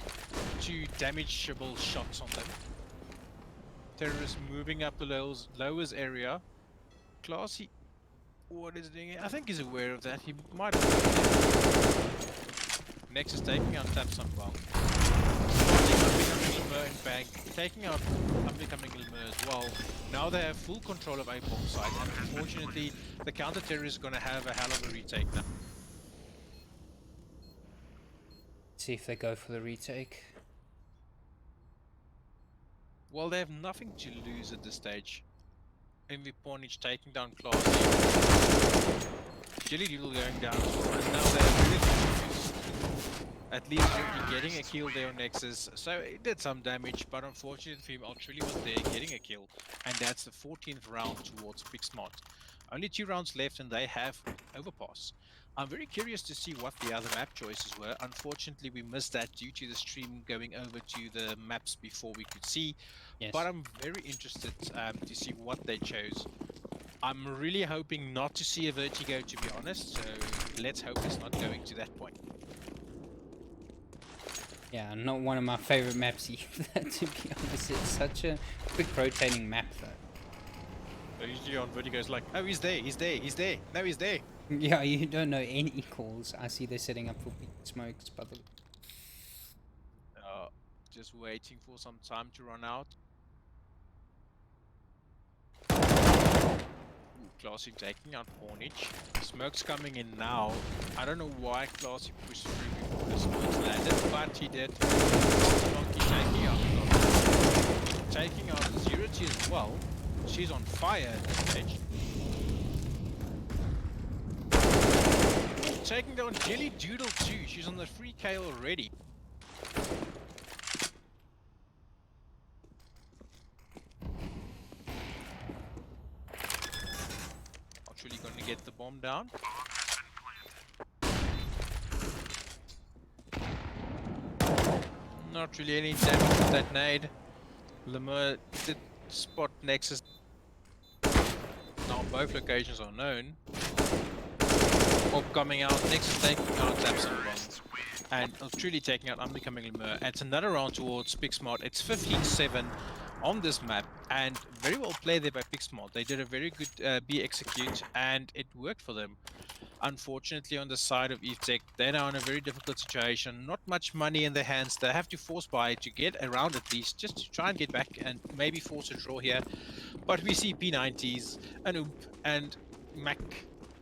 2 damageable shots on them. Terrorists moving up the lowest area. Classy, what is he doing? I think he's aware of that. He might have. Nexus taking out Tapsung Bong. In bank, taking out Unbecoming Lemur as well. Now they have full control of A bomb site, and unfortunately, the counter terrorist is going to have a hell of a retake now. See if they go for the retake. Well, they have nothing to lose at this stage. MV Pornage taking down Classy. Jelly Doodle going down, and now they have really confused. At least you're getting a kill there on Nexus, so it did some damage, but unfortunately for him, Ultrili was there getting a kill, and that's the 14th round towards Big Smart. Only 2 rounds left, and they have overpass. I'm very curious to see what the other map choices were. Unfortunately, we missed that due to the stream going over to the maps before we could see, Yes. but I'm very interested to see what they chose. I'm really hoping not to see a Vertigo, to be honest, so let's hope it's not going to that point. Yeah, not one of my favorite maps either, to be honest. It's such a quick rotating map, though. Usually on Vertigo, it's like, oh, he's there, he's there, he's there, no, he's there. Yeah, you don't know any calls. I see they're setting up for big smokes, by the way. Just waiting for some time to run out. Classy taking out Pornage. Smoke's coming in now. I don't know why Classy pushed through before the smokes landed, but he did. Monkey taking out Classy. Taking out Zerity as well. She's on fire at this stage. Taking down Jelly Doodle too. She's on the free K already. Really going to get the bomb down. Not really any damage with that nade. Lemur did spot Nexus. Now both locations are known. Orb coming out, Nexus taking out Tapsung Bong. And truly taking out Unbecoming Lemur. It's another round towards Big Smart. It's 15-7 on this map, and very well played there by Pixmod. They did a very good B execute, and it worked for them. Unfortunately, on the side of EveTech, they're now in a very difficult situation. Not much money in their hands. They have to force buy to get around at least, just to try and get back and maybe force a draw here. But we see P90s, an Oomp, and Mac.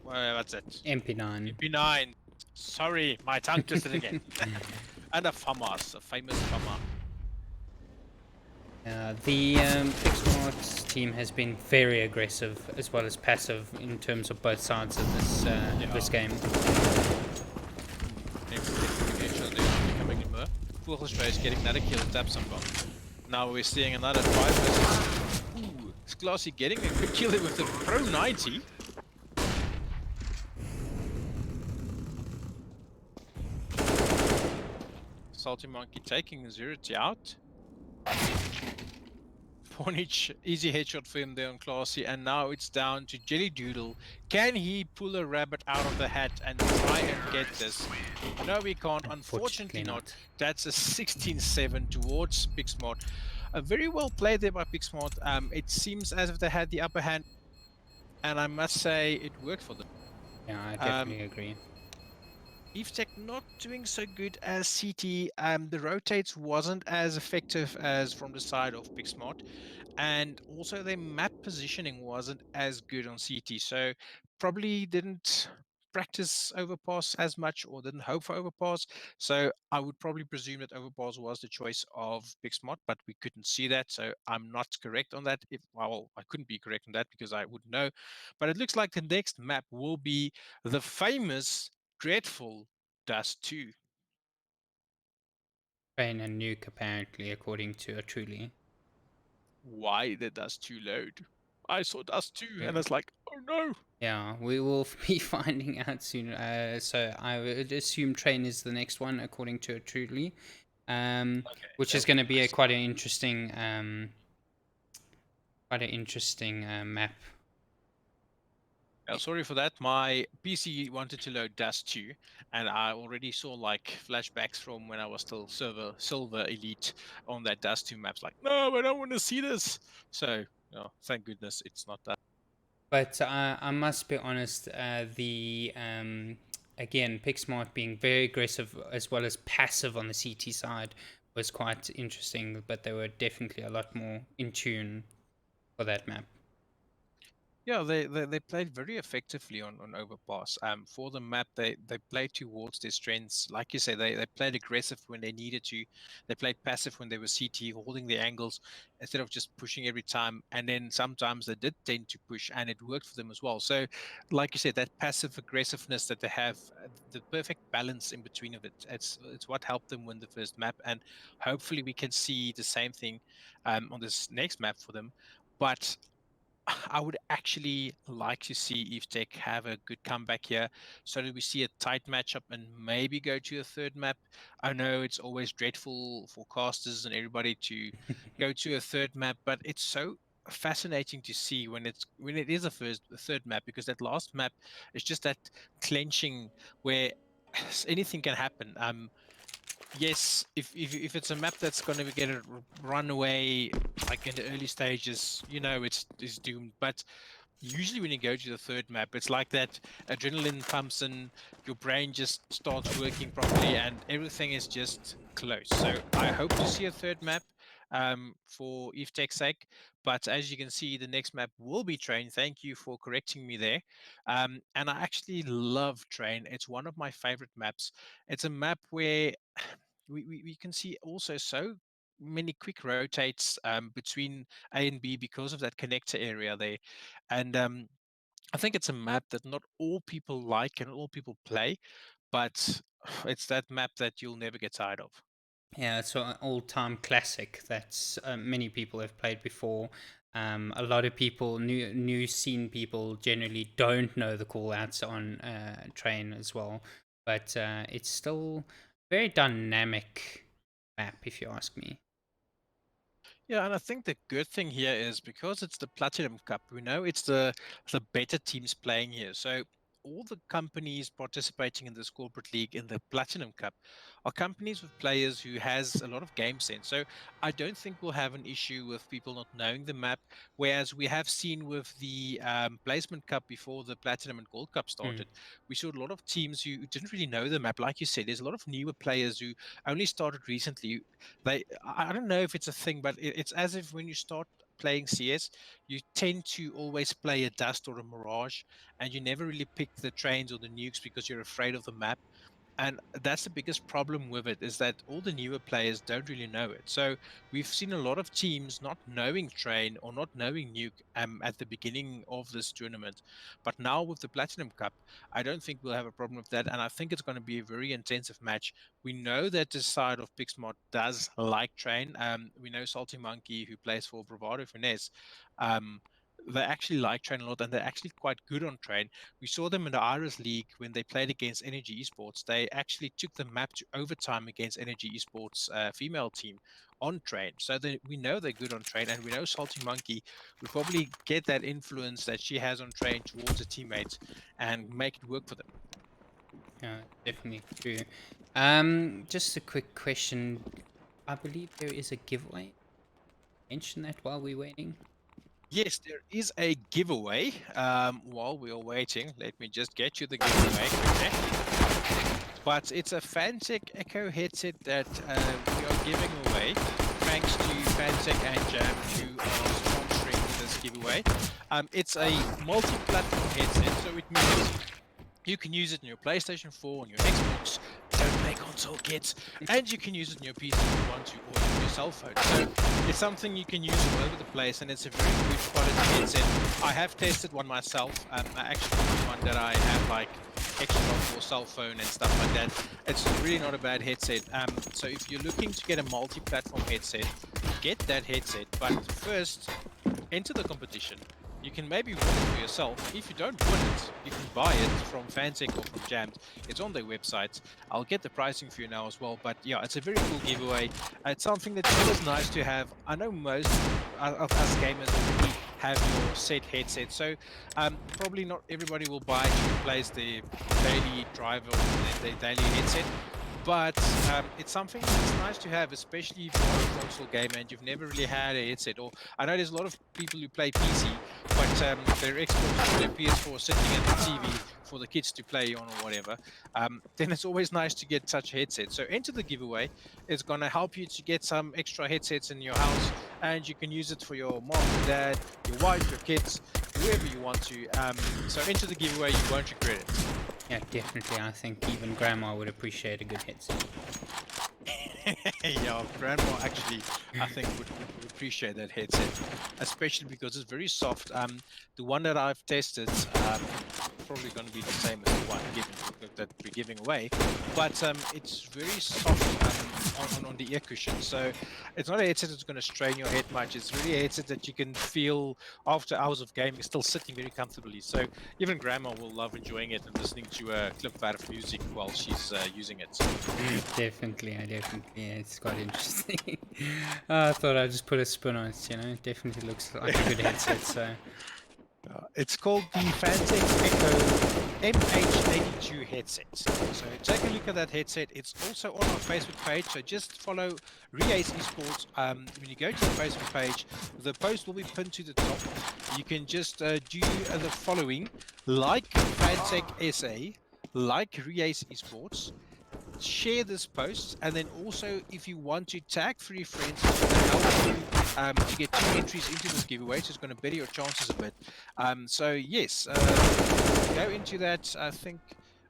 What's it? MP9. MP9. Sorry, my tongue twisted again. And a FAMAS, a famous FAMA. The Pixmart team has been very aggressive as well as passive in terms of both sides of this game. Full Australia's getting another kill at Tapsung Bong. Now we're seeing another 5 versus. Ooh, is Classy getting a quick kill with the Pro 90? Salty Monkey taking Zerity out. Pornage, easy headshot for him there on Classy, and now it's down to Jelly Doodle. Can he pull a rabbit out of the hat and try and get this? No, we can't. Unfortunately not. That's a 16-7 towards Pixmart. Very well played there by Pixmart. It seems as if they had the upper hand, and I must say it worked for them. Yeah, I definitely agree. EveTech not doing so good as CT. The rotates wasn't as effective as from the side of PickSmart, and also their map positioning wasn't as good on CT. So probably didn't practice overpass as much or didn't hope for overpass. So I would probably presume that overpass was the choice of PickSmart, but we couldn't see that. So I'm not correct on that. If well, I couldn't be correct on that because I would know. But it looks like the next map will be the famous dreadful Dust 2. Train and nuke, apparently, according to a truly. Why the Dust 2 load? I saw Dust 2 Yeah. and it's like, oh no. Yeah, we will be finding out soon. So I would assume train is the next one, according to a truly, which is That'll going be to be a nice. quite an interesting map. Sorry for that. My PC wanted to load Dust 2, and I already saw like flashbacks from when I was still silver elite on that Dust 2 maps. Like, no, I don't want to see this. So, thank goodness it's not that. But I must be honest, again, PickSmart being very aggressive as well as passive on the CT side was quite interesting, but they were definitely a lot more in tune for that map. Yeah, they played very effectively on Overpass. For the map, they played towards their strengths. Like you say, they played aggressive when they needed to. They played passive when they were CT, holding the angles instead of just pushing every time. And then sometimes they did tend to push, and it worked for them as well. So, like you said, that passive aggressiveness that they have, the perfect balance in between of it, it's what helped them win the first map. And hopefully, we can see the same thing on this next map for them. But I would actually like to see Eve Tech have a good comeback here so that we see a tight matchup and maybe go to a third map. I know it's always dreadful for casters and everybody to go to a third map, but it's so fascinating to see when it is a third map because that last map is just that clenching where anything can happen. Yes, if it's a map that's going to get a run away like in the early stages, it's doomed. But usually when you go to the third map, it's like that adrenaline pumps in, your brain just starts working properly, and everything is just close. So I hope to see a third map for EveTech's sake. But as you can see, the next map will be Train. Thank you for correcting me there. And I actually love Train. It's one of my favorite maps. It's a map where we can see also so many quick rotates between A and B because of that connector area there. And I think it's a map that not all people like and all people play, but it's that map that you'll never get tired of. Yeah, it's an all-time classic that many people have played before. A lot of people, new scene people, generally don't know the call-outs on train as well, but it's still very dynamic map, if you ask me. Yeah, and I think the good thing here is because it's the Platinum Cup, we know it's the better teams playing here. So all the companies participating in this corporate league in the Platinum Cup are companies with players who has a lot of game sense. So I don't think we'll have an issue with people not knowing the map, whereas we have seen with the Placement Cup before the Platinum and Gold Cup Mm. started, we saw a lot of teams who didn't really know the map. Like you said, there's a lot of newer players who only started recently. I don't know if it's a thing, but it's as if when you start playing CS, you tend to always play a Dust or a Mirage, and you never really pick the trains or the nukes because you're afraid of the map. And that's the biggest problem with it, is that all the newer players don't really know it. So we've seen a lot of teams not knowing train or not knowing nuke at the beginning of this tournament. But now with the Platinum Cup, I don't think we'll have a problem with that, and I think it's going to be a very intensive match. We know that the side of Pixmod does like train. We know Salty Monkey, who plays for Bravado Finesse, um, they actually like train a lot, and they're actually quite good on train. We saw them in the Iris League when they played against Energy Esports. They actually took the map to overtime against Energy Esports female team on train. So we know they're good on train, and we know Salty Monkey will probably get that influence that she has on train towards her teammates and make it work for them. Yeah, definitely true. Just a quick question. I believe there is a giveaway. Mention that while we're waiting. Yes, there is a giveaway while we are waiting. Let me just get you the giveaway quickly. but it's a Fantech Echo headset that we are giving away thanks to Fantech and Jam who are sponsoring this giveaway. It's a multi-platform headset, so it means you can use it on your PlayStation 4, on your Xbox, don't play console kids, and you can use it on your PC if you want to, or on your cell phone. So it's something you can use all over the place, and it's a very good quality headset. I have tested one myself. I actually use one that I have like extra for cell phone and stuff like that. It's really not a bad headset. So if you're looking to get a multi-platform headset, get that headset. But first, enter the competition. You can maybe win it for yourself. If you don't win it, you can buy it from Fantech or from Jammed. It's on their website. I'll get the pricing for you now as well. But yeah, it's a very cool giveaway. It's something that's always nice to have. I know most of us gamers already have your set headset, so probably not everybody will buy it to replace their daily driver or their daily headset. But it's something that's nice to have, especially if you're a console gamer and you've never really had a headset. Or I know there's a lot of people who play PC, but their Xbox or their PS4 sitting at the TV for the kids to play on or whatever. Then it's always nice to get such a headset. So enter the giveaway. It's going to help you to get some extra headsets in your house, and you can use it for your mom, your dad, your wife, your kids, whoever you want to. So enter the giveaway. You won't regret it. Yeah, definitely. I think even Grandma would appreciate a good headset. Yeah, Grandma actually, I think, would appreciate that headset, especially because it's very soft. The one that I've tested, probably going to be the same as the one that we're giving away, but it's very soft on the ear cushion. So it's not a headset that's going to strain your head much. It's really a headset that you can feel after hours of gaming still sitting very comfortably. So even Grandma will love enjoying it and listening to a clip of music while she's using it. Definitely, yeah, it's quite interesting. I thought I'd just put a spin on it, It definitely looks like a good headset, so... It's called the Fantech Echo MH82 headset. So take a look at that headset. It's also on our Facebook page. So just follow Re-Ace Esports. When you go to the Facebook page, the post will be pinned to the top. You can just do the following: like Fantech SA, like Re-Ace Esports, share this post, and then also if you want to tag 3 friends, it's going to help you to get 2 entries into this giveaway, so it's going to better your chances a bit. So yes, go into that. I think,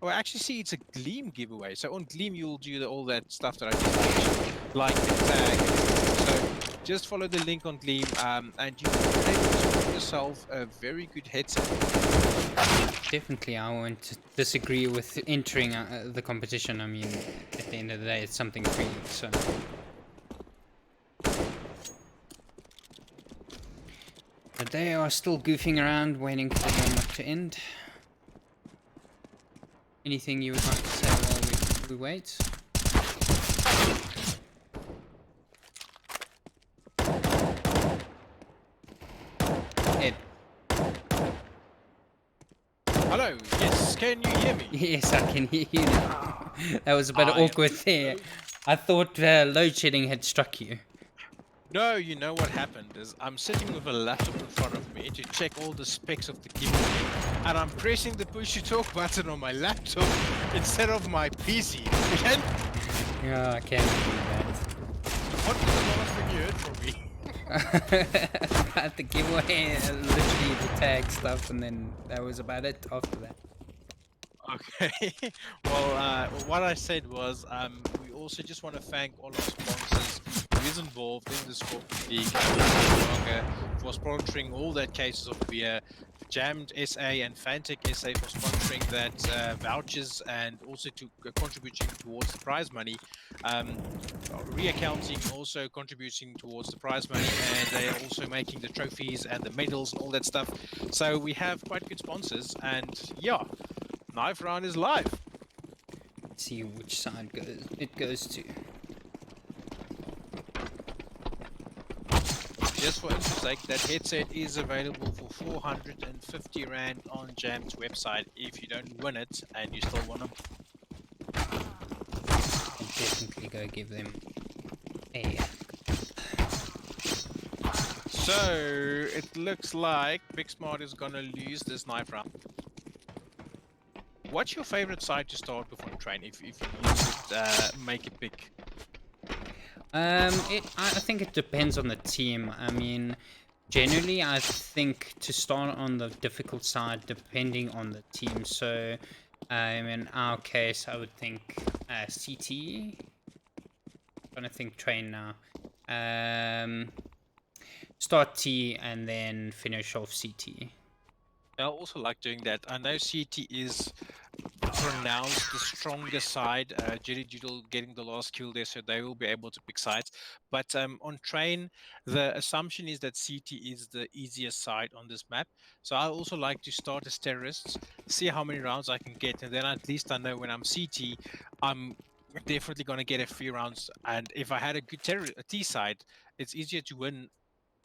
well, actually, see, it's a Gleam giveaway. So on Gleam, you'll do all that stuff that I just mentioned, like the tag. So just follow the link on Gleam, and you can be able to win yourself a very good headset. Definitely, I won't disagree with entering the competition. I mean, at the end of the day, it's something free, so... But they are still goofing around, waiting for the warm-up to end. Anything you would like to say while we wait? Ed. Hello, yes, can you hear me? Yes, I can hear you now. That was a bit awkward there. I thought load shedding had struck you. No, you know what happened is I'm sitting with a laptop in front of me to check all the specs of the giveaway, and I'm pressing the push to talk button on my laptop instead of my PC. Yeah, I can't do that. What was the last thing you heard from me? At the giveaway, literally the tag stuff, and then that was about it after that. Okay. Well, what I said was we also just want to thank all our sponsors who is involved in the Sport League for sponsoring all that cases of beer, Jammed SA and Fantech SA for sponsoring that vouchers and also to contributing towards the prize money. Re-accounting also contributing towards the prize money, and they are also making the trophies and the medals and all that stuff. So we have quite good sponsors, and yeah, Knife Round is live. Let's see which side it goes to. Just for instance sake, that headset is available for 450 Rand on Jam's website if you don't win it and you still want them. I'll definitely go give them a... So, it looks like Big Smart is gonna lose this Knife Round. What's your favorite side to start with on train? If you could make a pick. I think it depends on the team. I mean, generally, I think to start on the difficult side, depending on the team. So, in our case, I would think CT. Trying to think train now. Start T and then finish off CT. I also like doing that. I know CT is pronounced the strongest side. Jelly Doodle getting the last kill there, so they will be able to pick sides. But on train, the assumption is that CT is the easiest side on this map. So I also like to start as terrorists, see how many rounds I can get, and then at least I know when I'm CT, I'm definitely going to get a few rounds. And if I had a good T side, it's easier to win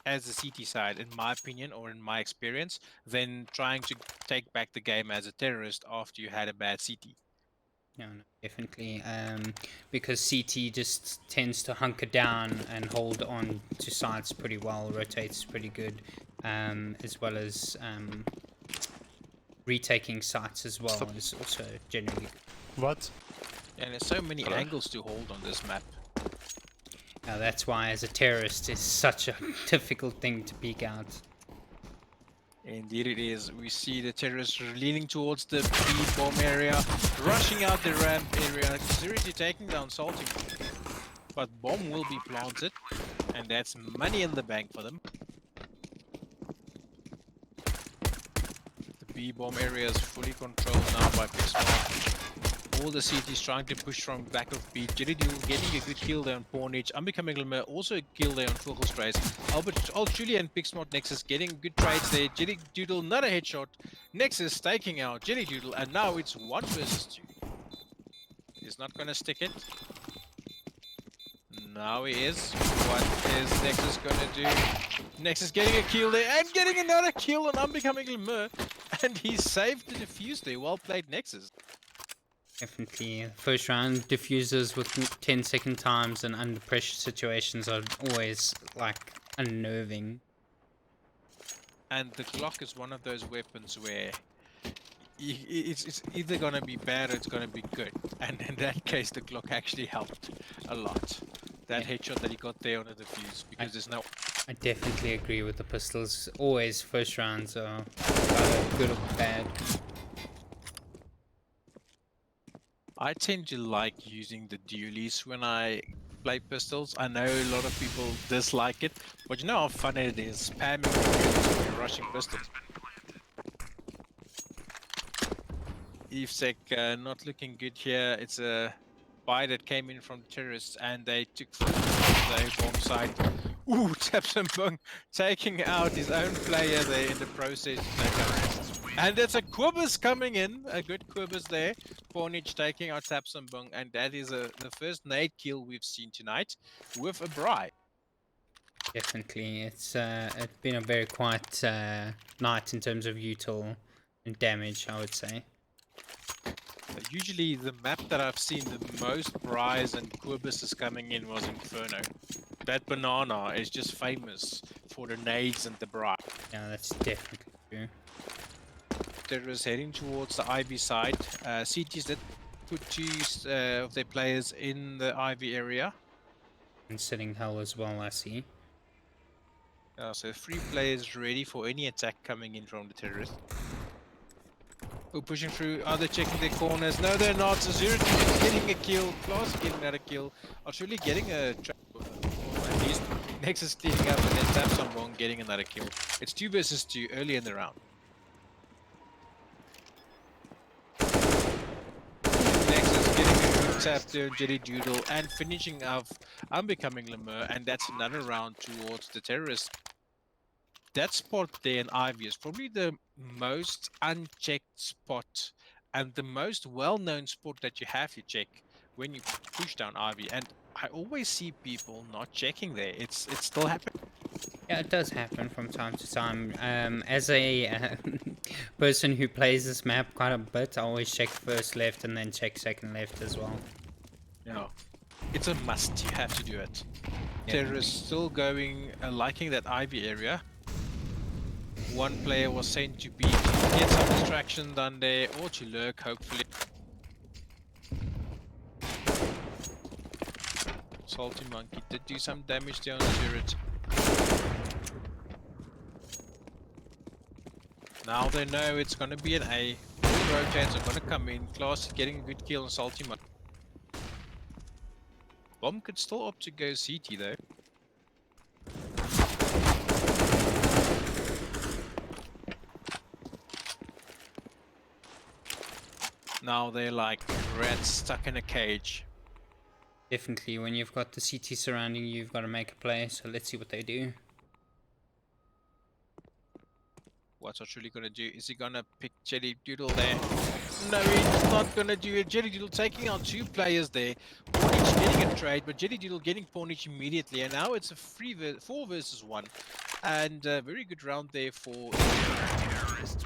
as the CT side, in my opinion, or in my experience, than trying to take back the game as a terrorist after you had a bad CT. No, definitely. Because CT just tends to hunker down and hold on to sides pretty well, rotates pretty good, as well as retaking sites as well is also generally good. What? And there's so many angles to hold on this map. Now that's why as a terrorist it's such a difficult thing to peek out. Indeed it is. We see the terrorists leaning towards the B-bomb area, rushing out the ramp area, seriously taking down Salting. But bomb will be planted, and that's money in the bank for them. The B-bomb area is fully controlled now by Pixar. All the CTs trying to push from back of B. Jelly Doodle getting a good kill there on Pornage. Unbecoming Glimmer also a kill there on Vogelstrace. Alt Julia and Pixmart Nexus getting good trades there. Jelly Doodle not a headshot. Nexus staking out Jelly Doodle, and now it's 1 versus 2. He's not gonna stick it. Now he is. What is Nexus gonna do? Nexus getting a kill there and getting another kill on Unbecoming Glimmer. And he saved the defuse there. Well played, Nexus. Definitely. First round diffusers with 10-second times and under pressure situations are always like unnerving. And the Glock is one of those weapons where it's either going to be bad or it's going to be good. And in that case, the Glock actually helped a lot. That headshot that he got there on the defuse, because there's no... I definitely agree with the pistols. Always first rounds are either good or bad. I tend to like using the dualies when I play pistols. I know a lot of people dislike it, but you know how fun it is spamming dualies when you're rushing pistols. Evesec not looking good here. It's a buy that came in from the terrorists and they took from the bomb site. Ooh, Tapsambung taking out his own player there in the process. And there's a Quibus coming in, a good Quibus there. Pornage taking out Tapsambung, and that is the first nade kill we've seen tonight with a Bri. Definitely, it's been a very quiet night in terms of util and damage, I would say. Usually the map that I've seen the most Bris and Quibuses coming in was Inferno. That banana is just famous for the nades and the Bri. Yeah, that's definitely true. Terrorists heading towards the Ivy side. CTs that put 2 of their players in the Ivy area. And sitting hell as well, I see. So 3 players ready for any attack coming in from the terrorists. Oh, pushing through. Are they checking their corners? No, they're not. So Zero is getting a kill. Klaus getting another kill. Actually getting a trap. Or at least Nexus cleaning up, and then Tapsambong getting another kill. It's 2 versus 2 early in the round. Nexus getting a good tap there, Jelly Doodle, and finishing off Unbecoming Lemur, and that's another round towards the terrorists. That spot there in Ivy is probably the most unchecked spot and the most well-known spot that you have to check when you push down Ivy. And I always see people not checking there. It's still happening. Yeah, it does happen from time to time. As a person who plays this map quite a bit, I always check first left and then check second left as well. Yeah, it's a must. You have to do it. Yeah. Terrorists still going, liking that Ivy area. One player was sent to B to get some distraction done there, or to lurk, hopefully. Salty Monkey did do some damage there on the turret. Now they know it's gonna be an A. Rotates are gonna come in. Class is getting a good kill on Salty Monkey. Bomb could still opt to go CT though. Now they're like rats stuck in a cage. Definitely, when you've got the CT surrounding you, you've got to make a play. So let's see what they do. What's Archuli gonna do? Is he gonna pick Jelly Doodle there? No, he's not gonna do it. Jelly Doodle taking on 2 players there. Pornich getting a trade, but Jelly Doodle getting Pornich immediately. And now it's a 4 versus 1. And a very good round there for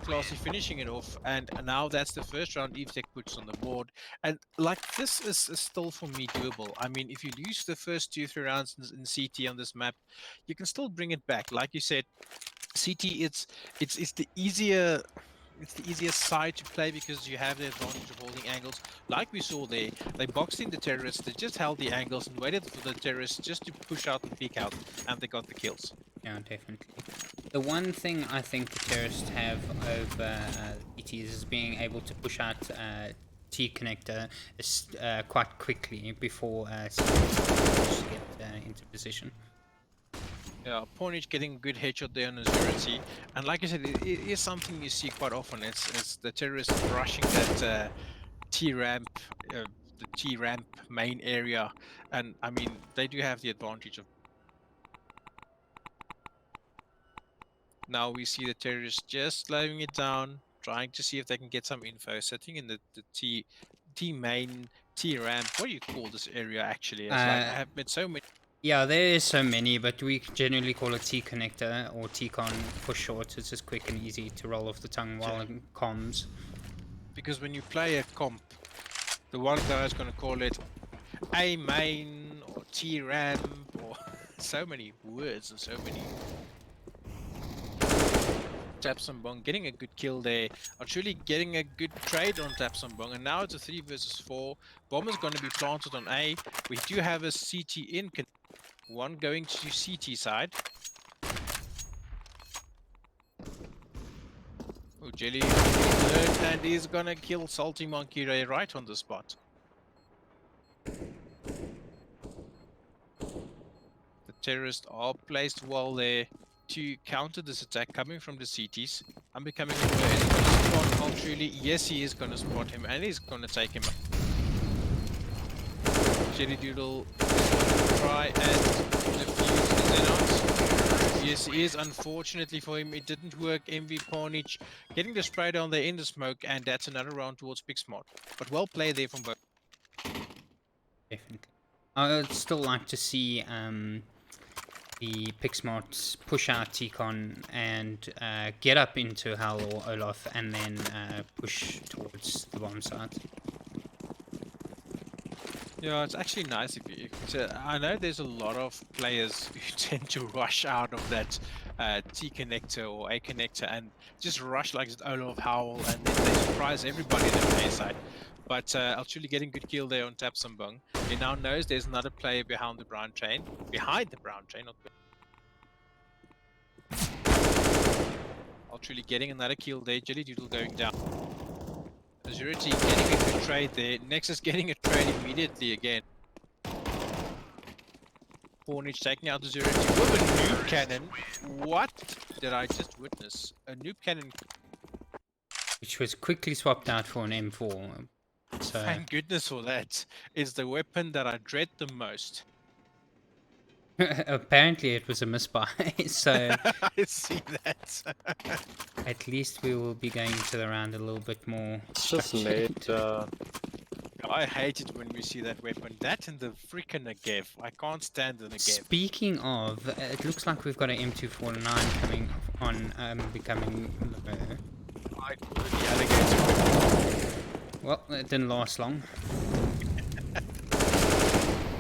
Classy finishing it off. And now that's the first round EveTech puts on the board. And like this is still for me doable. I mean, if you lose the first 2-3 rounds in CT on this map, you can still bring it back. Like you said, CT it's the easiest side to play because you have the advantage of holding angles. Like we saw there, they boxed in the terrorists, they just held the angles and waited for the terrorists just to push out and peek out, and they got the kills. Yeah, definitely. The one thing I think the terrorists have over ETs is being able to push out T connector quite quickly before get into position. Yeah, Pornage getting a good headshot there on his Zurity. And like I said, it is something you see quite often. It's the terrorists rushing that T-ramp, the T-ramp main area. And I mean, they do have the advantage of... Now we see the terrorists just slowing it down, trying to see if they can get some info. Sitting in the T main, T-ramp, what do you call this area actually? It's like, I have met so many... Yeah, there is so many, but we generally call it T connector or T-con for short. It's just quick and easy to roll off the tongue while it comms. Because when you play a comp, the one guy is going to call it A main or T ramp or so many words and so many. Tapsambong getting a good kill there. Actually getting a good trade on Tapsambong, and now it's a 3 versus 4. Bomb is going to be planted on A. We do have a CT in. One going to CT side. Oh, Jelly and he's gonna kill Salty Monkey Ray right on the spot. The terrorists are placed well there to counter this attack coming from the CTs. I'm becoming aware. Is he gonna spot Ultrally? Yes, he is gonna spot him and he's gonna take him out. Jelly Doodle try and defuse the Xenos. Yes, he is. Unfortunately for him, it didn't work. MV Pornage getting the spray down there in the smoke, and that's another round towards Big Smart. But well played there from both. Definitely. I would still like to see the Pixmart push out T-con and get up into Hal or Olaf and then push towards the bomb site. Yeah, it's actually nice if you... I know there's a lot of players who tend to rush out of that T connector or A connector and just rush like Olaf Howl, and then they surprise everybody in the A side. But actually getting good kill there on Tapsambong. He now knows there's another player behind the brown chain. Behind the brown chain, not... Actually getting another kill there. Jelly Doodle going down. Azurity getting a good trade there. Nexus getting a trade immediately again. Pornage taking out Azurity with a noob cannon. What did I just witness? A noob cannon. Which was quickly swapped out for an M4. So Thank goodness for that. It's the weapon that I dread the most. apparently it was a misbuy, so I see that. at least we will be going into the round a little bit more. It's just made. I hate it when we see that weapon. That and the freaking Negev. I can't stand the Negev. Speaking of, it looks like we've got an M249 coming on, becoming... I call it the alligator weapon. Well, it didn't last long.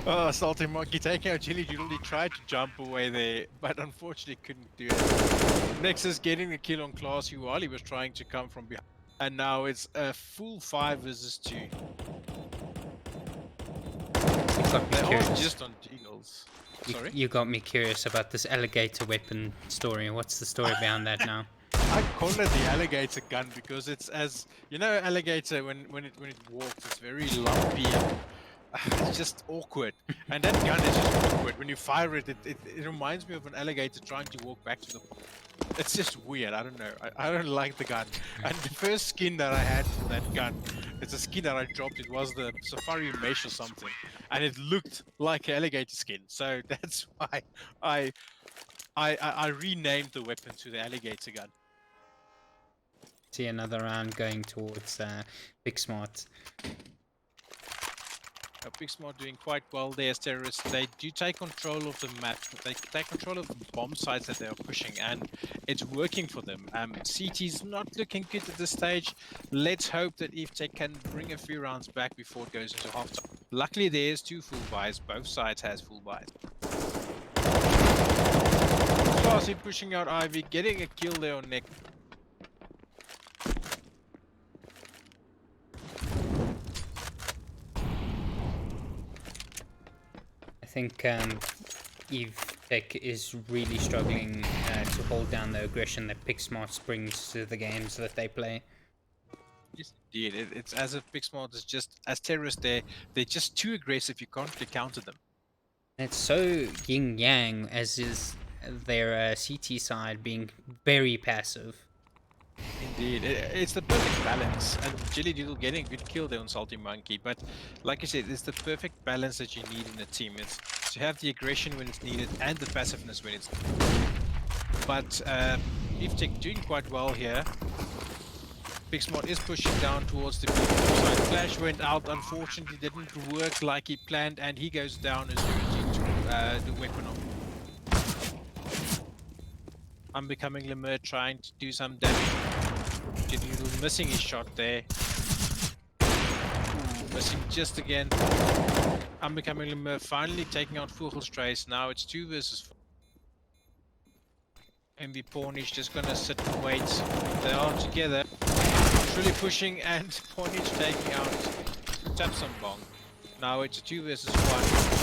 Oh, Salty Monkey taking out Jelly Doodle. He tried to jump away there, but unfortunately couldn't do it. Nexus getting the kill on Classy while he was trying to come from behind. And now it's a full 5 versus 2. You got me They are curious. just on Eagles. Sorry? You got me curious about this alligator weapon story. What's the story behind that now? I call it the alligator gun because it's as you know, alligator when it walks, it's very lumpy and it's just awkward. And that gun is just awkward. When you fire it, it reminds me of an alligator trying to walk back to the. It's just weird. I don't know. I don't like the gun. And the first skin that I had for that gun, it's a skin that I dropped. It was the Safari Mesh or something, and it looked like an alligator skin. So that's why I renamed the weapon to the alligator gun. See another round going towards Big Smart. Big Smart doing quite well there as terrorists. They do take control of the map. They take control of the bomb sites that they are pushing, and it's working for them. CT's not looking good at this stage. Let's hope that EveTech can bring a few rounds back before it goes into halftime. Luckily, there's 2 full buys. Both sides has full buys. Classy pushing out Ivy, getting a kill there on Nick. I think Eve Tech is really struggling to hold down the aggression that Big Smart brings to the games that they play. Yes, indeed. It's as if Big Smart is just, as terrorists, they're just too aggressive. You can't really counter them. It's so yin yang, as is their CT side being very passive. Indeed, it's the perfect balance, and Jelly Doodle getting a good kill there on Salty Monkey. But like I said, it's the perfect balance that you need in a team. It's to have the aggression when it's needed and the passiveness when it's needed. But EveTech doing quite well here. Big Smart is pushing down towards the side. Flash went out, unfortunately didn't work like he planned, and he goes down as the weapon of. Unbecoming Lemur trying to do some damage. Jelly Doodle missing his shot there. Ooh, missing just again. Unbecoming Lemur finally taking out Vogelstrace. Now it's 2 versus 4. MB Pornish just gonna sit and wait. They are together. Truly pushing, and Pornish taking out Tapsambong. Now it's a 2 versus 1.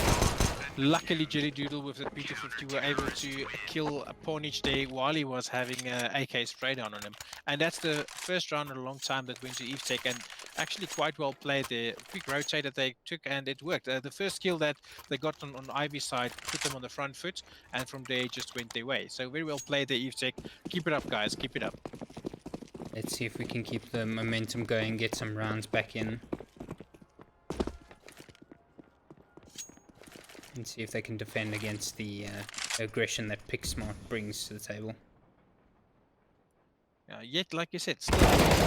Luckily, Jelly Doodle with the P250 were able to kill Pornish there while he was having an AK spray down on him. And that's the first round in a long time that went to EveTech, and actually quite well played there. Quick rotate that they took, and it worked. The first kill that they got on Ivy's side put them on the front foot, and from there just went their way. So very well played there, EveTech. Keep it up, guys. Keep it up. Let's see if we can keep the momentum going, get some rounds back in. And see if they can defend against the aggression that Big Smart brings to the table. Yet, like you said, still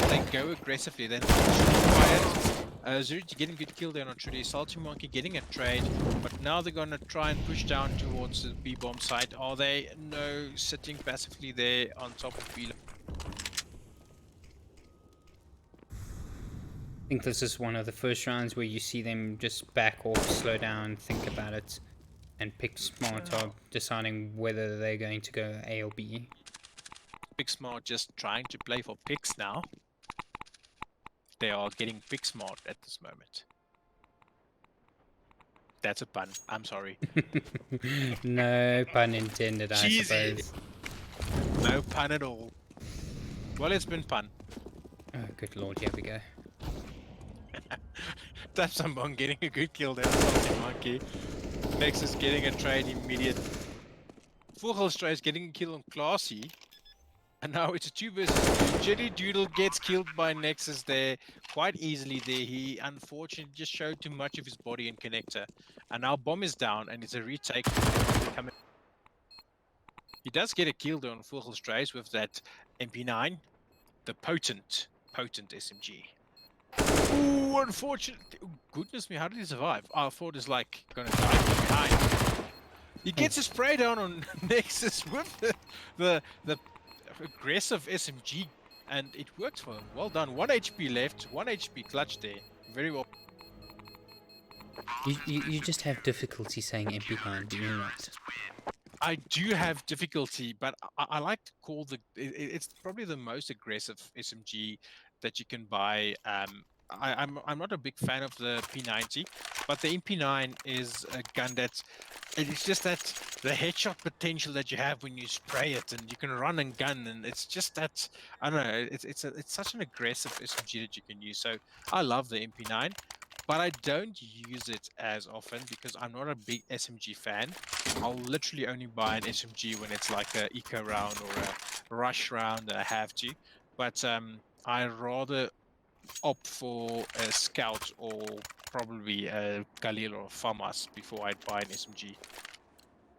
they go aggressively. They're not quiet. Zurich getting good kill there on Trudy. Salty Monkey getting a trade, but now they're gonna try and push down towards the B bomb site. Are they? No, sitting passively there on top of B. I think this is one of the first rounds where you see them just back off, slow down, think about it, and Big Smart are deciding whether they're going to go A or B. Big Smart just trying to play for picks now. They are getting Big Smart at this moment. That's a pun. I'm sorry. No pun intended, I Cheesy. suppose. No pun at all. Well, it's been fun. Oh, good lord, here we go. Tapsambong getting a good kill there on Salty Monkey. Nexus getting a trade immediate. Vogelstrace getting a kill on Classy. And now it's a 2 versus 2. Jelly Doodle gets killed by Nexus there quite easily there. He unfortunately just showed too much of his body in connector. And now bomb is down, and it's a retake. He does get a kill there on Vogelstrace with that MP9. The potent SMG. Ooh, unfortunately. Oh, goodness me, how did he survive? I thought he's like gonna die from behind. He gets a spray down on Nexus with the aggressive SMG, and it worked for him. Well done. 1 HP left, 1 HP clutch there. Very well. You just have difficulty saying MP9, do you not? I do have difficulty, but I like to call it's probably the most aggressive SMG that you can buy. I'm not a big fan of the P90, but the MP9 is a gun that's it's just that the headshot potential that you have when you spray it, and you can run and gun, and it's just that I don't know. It's such an aggressive SMG that you can use. So I love the MP9, but I don't use it as often because I'm not a big SMG fan. I'll literally only buy an SMG when it's like a eco round or a rush round that I have to. But I rather opt for a scout or probably a Galil or a FAMAS before I'd buy an SMG.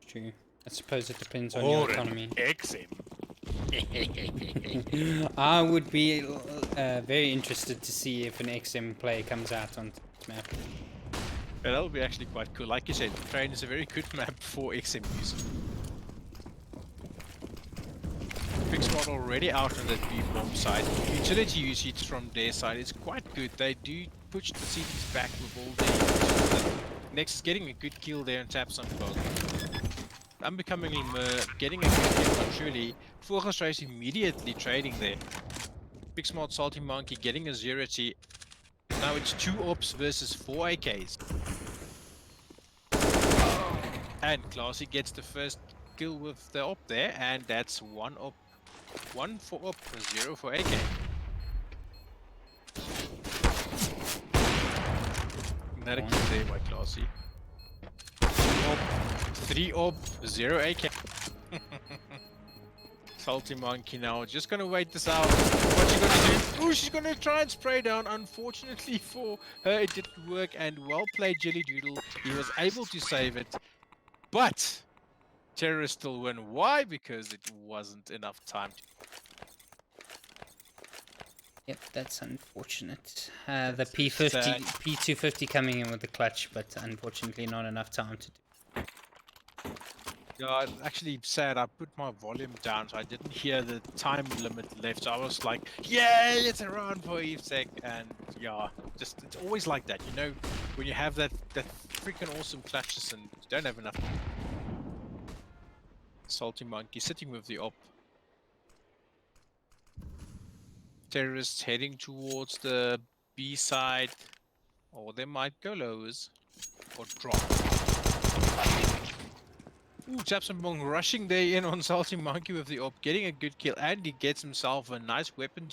True. I suppose it depends on your economy. XM. I would be very interested to see if an XM play comes out on this map. Yeah, that would be actually quite cool. Like you said, Train is a very good map for XM use. Big spot already out on that B bomb side. Utility usage from their side is quite good. They do push the CDs back with all their Next is getting a good kill there and taps on bug. Unbecomingly getting a good kill on Truly. Volgenstrace immediately trading there. Big Smart Salty Monkey getting a 0T. Now it's 2 ops versus 4 AKs. And Classy gets the first kill with the op there, and that's 1 op. 1 for op, 0 for AK. Another kill there by Classy. 2 op, 3 op, 0 AK. Salty Monkey now just gonna wait this out. What's she gonna do? Ooh, she's gonna try and spray down. Unfortunately for her, it didn't work, and well played Jelly Doodle. He was able to save it, but Terrorists still win. Why? Because it wasn't enough time to... Yep, that's unfortunate. The P50, P250 coming in with the clutch, but unfortunately not enough time to do. Yeah, actually sad. I put my volume down, so I didn't hear the time limit left. So I was like, "Yay, it's a round for EveSec!" And yeah, just it's always like that, you know, when you have that freaking awesome clutches and you don't have enough. Salty Monkey sitting with the op. Terrorists heading towards the B side, or they might go lowers or drop. Ooh, Japsonbong rushing there in on Salty Monkey with the op, getting a good kill, and he gets himself a nice weapon.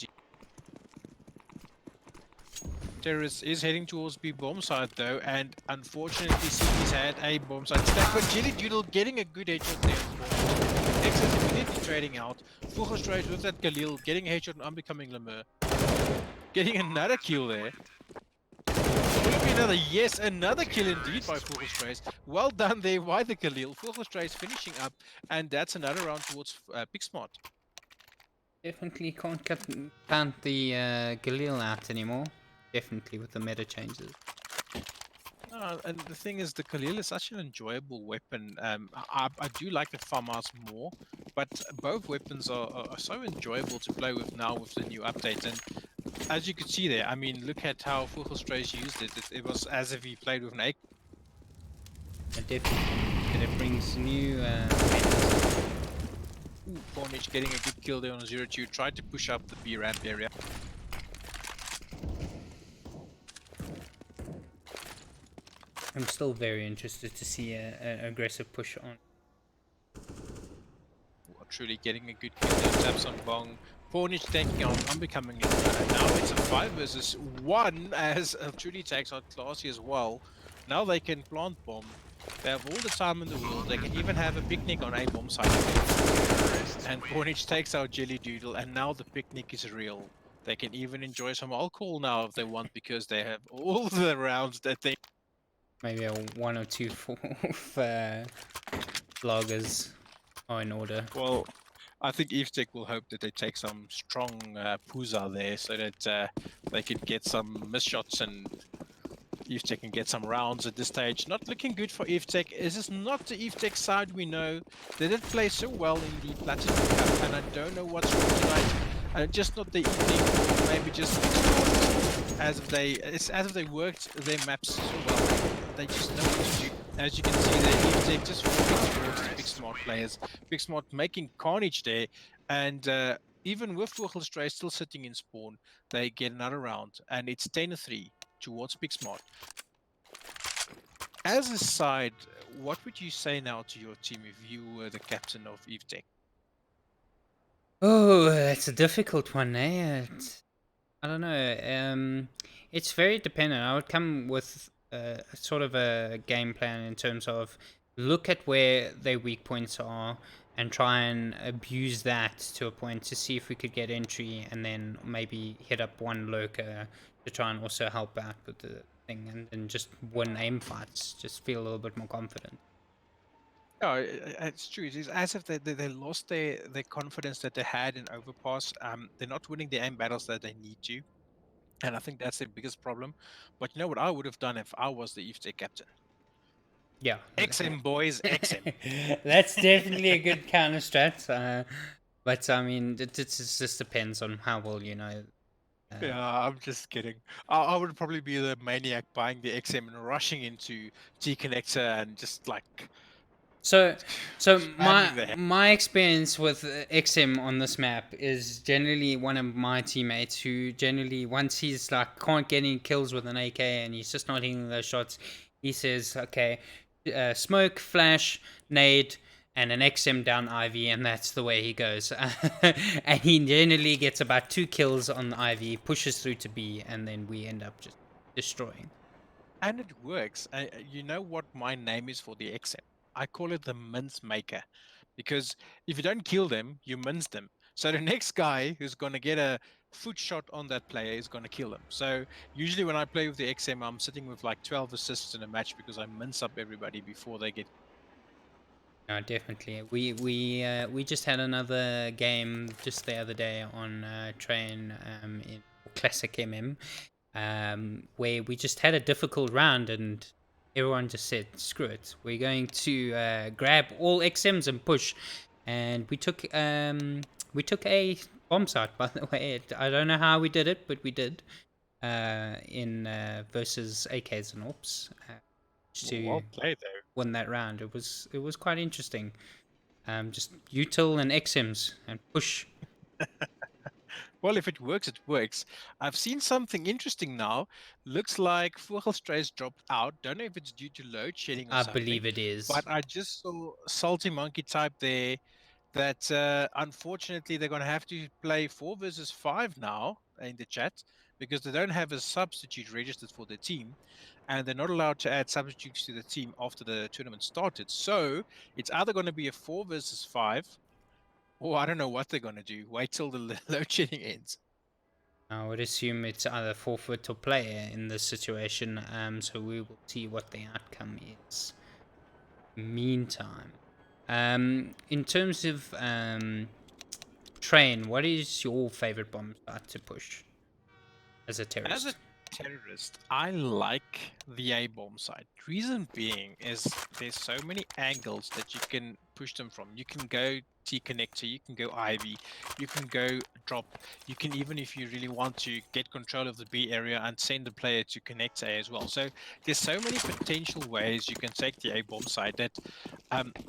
Terrorist is heading towards B bomb side though, and unfortunately he's had a bomb side stack, but Jelly Doodle getting a good headshot there. Next is immediately trading out. Volgenstrace with that Galil, getting a headshot on Unbecoming Lemur. Getting another kill there. Will it be another? Yes, another kill indeed by Volgenstrace. Well done there by the Galil. Volgenstrace finishing up, and that's another round towards Pixmart. Definitely can't count the Galil out anymore. Definitely with the meta changes. And the thing is, the Khalil is such an enjoyable weapon. I do like the FAMAS more, but both weapons are so enjoyable to play with now with the new update. And as you could see there, I mean, look at how Volgenstrace used it. It was as if he played with an AK. Definitely. It brings new Cornish getting a good kill there on a 0-2. Tried to push up the B ramp area. I'm still very interested to see an aggressive push on. Truly getting a good kill there. Taps on Bong. Cornish taking on Unbecoming. Now it's a 5 versus 1 as Truly takes out Classy as well. Now they can plant bomb. They have all the time in the world. They can even have a picnic on a bomb site. And Cornish takes out Jelly Doodle, and now the picnic is real. They can even enjoy some alcohol now if they want, because they have all the rounds that they... Maybe a 1 or 2 vloggers are in order. Well, I think EveTech will hope that they take some strong Puza there so that they can get some miss shots and EveTech can get some rounds at this stage. Not looking good for EveTech. This is not the EveTech side we know. They did play so well in the Platinum Cup, and I don't know what's wrong tonight. Just not the evening, or maybe just as if they worked their maps so well. they just know what to do. As you can see there, they're just walking towards the big smart players. Big smart making carnage there, and even with Stray still sitting in spawn, they get another round, and it's 10-3 towards big smart. As a side, what would you say now to your team if you were the captain of EveTech? Oh, it's a difficult one, eh? I don't know. It's very dependent. I would come with sort of a game plan in terms of look at where their weak points are and try and abuse that to a point to see if we could get entry, and then maybe hit up one lurker to try and also help out with the thing, and then just win aim fights. Just feel a little bit more confident. No, it's true. It is as if they lost their confidence that they had in Overpass. They're not winning the aim battles that they need to, and I think that's their biggest problem. But you know what I would have done if I was the EveTech captain? Yeah, XM boys, XM. that's definitely a good counter strat. But I mean, it just depends on how well you know. Yeah, I'm just kidding. I would probably be the maniac buying the XM and rushing into T connector and just like So, so spamming the heck. my experience with XM on this map is generally one of my teammates who generally once he's like can't get any kills with an AK and he's just not hitting those shots, he says, okay, smoke, flash, nade, and an XM down Ivy, and that's the way he goes. And he generally gets about 2 kills on the Ivy, pushes through to B, and then we end up just destroying. And it works. You know what my name is for the XM? I call it the mince maker, because if you don't kill them, you mince them. So the next guy who's going to get a foot shot on that player is going to kill him. So usually when I play with the XM, I'm sitting with like 12 assists in a match because I mince up everybody before they get. No, definitely. We just had another game just the other day on train in Classic MM, where we just had a difficult round and everyone just said, "Screw it, we're going to grab all XMs and push." And we took a bomb site. By the way, I don't know how we did it, but we did in versus AKs and AWPs to Well played though. win that round. It was quite interesting. Just util and XMs and push. Well, if it works, it works. I've seen something interesting now. Looks like Vogelstrays dropped out. Don't know if it's due to load shedding or I something, believe it is. but I just saw Salty Monkey type there that unfortunately they're going to have to play 4 versus 5 now in the chat because they don't have a substitute registered for the team and they're not allowed to add substitutes to the team after the tournament started. So it's either going to be a 4 versus 5 or I don't know what they're going to do. Wait till the load shedding ends. I would assume it's either forfeit or player in this situation. So we will see what the outcome is. Meantime, in terms of train, what is your favorite bomb site to push as a As a terrorist? terrorist, I like the A bomb site. Reason being is there's so many angles that you can push them from. You can go T connector, you can go Ivy, you can go drop. You can even, if you really want to, get control of the B area and send the player to connect A as well. So there's so many potential ways you can take the A bomb site that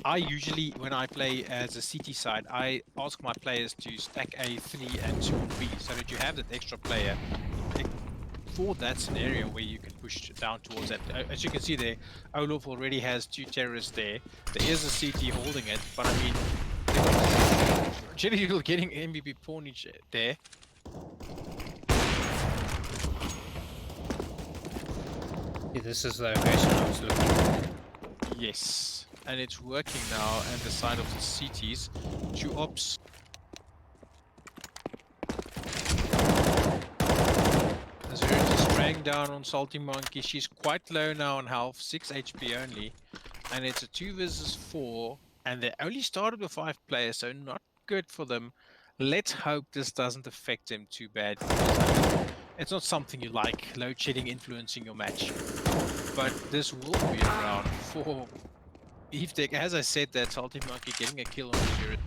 I usually, when I play as a CT side, I ask my players to stack A3 and 2 on B so that you have that extra player for that scenario where you can push down towards that. As you can see there, Olaf already has 2 terrorists there. There is a CT holding it, but I mean, Jelly Doodle getting MVP pawnage there. Yeah, this is the location I was looking for. Yes, and it's working now at the side of the CTs. 2 ops. Zero just spraying down on Salty Monkey. She's quite low now on health, 6 HP only. And it's a 2 versus 4. And they only started with 5 players, so not good for them. Let's hope this doesn't affect them too bad. It's not something you like, load shedding influencing your match. But this will be around for EveTech. As I said, that Salty Monkey getting a kill on the turret.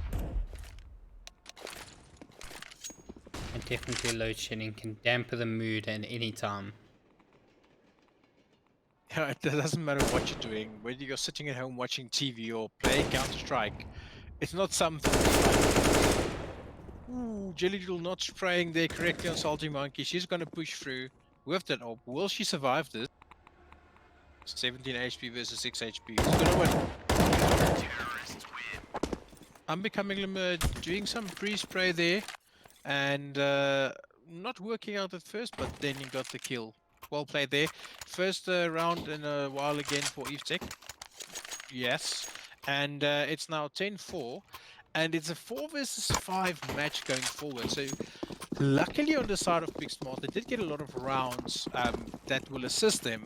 And definitely load shedding can dampen the mood at any time. It doesn't matter what you're doing, whether you're sitting at home watching TV or playing Counter-Strike. It's not something like, ooh, Jelly Doodle not spraying there correctly on Salty Monkey. She's going to push through with that op. Will she survive this? 17 HP versus 6 HP. Who's going to win? I'm becoming doing some pre-spray there and not working out at first, but then you got the kill. Well played there. First round in a while again for EveTech. Yes. And it's now 10-4. And it's a 4 versus 5 match going forward. So luckily on the side of Big Smart, they did get a lot of rounds that will assist them.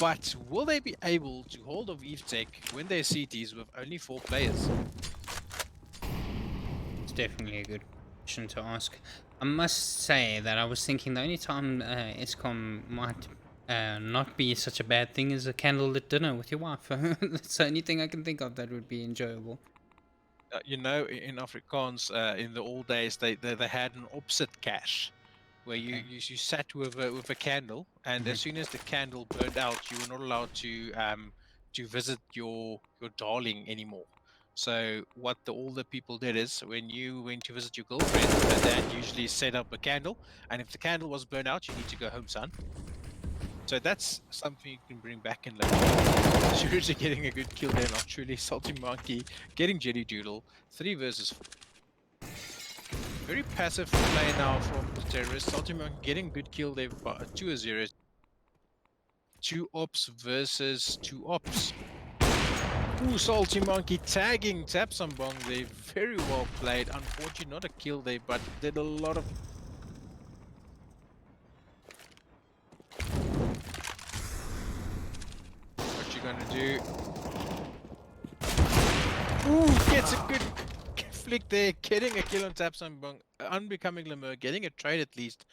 But will they be able to hold off EveTech when they see these with only 4 players? It's definitely a good question to ask. I must say that I was thinking the only time XCOM might not be such a bad thing is a candlelit dinner with your wife. That's the only thing I can think of that would be enjoyable. You know, in Afrikaans, in the old days, they had an opposite cache, where you sat with a candle, and as soon as the candle burned out, you were not allowed to visit your darling anymore. So what the older people did is, when you went to visit your girlfriend, their dad usually set up a candle, and if the candle was burned out, you need to go home, son. So that's something you can bring back in later. Seriously getting a good kill there, not truly. Salty Monkey getting Jelly Doodle. 3 versus 4. Very passive play now from the terrorists. Salty Monkey getting good kill there, 2-0. 2 ops versus 2 ops. Ooh, Salty Monkey tagging Tapsambong there. Very well played. Unfortunately, not a kill there, but did a lot of... What you gonna do? Ooh, gets a good flick there. Getting a kill on Tapsambong. Unbecoming Lemur. Getting a trade at least.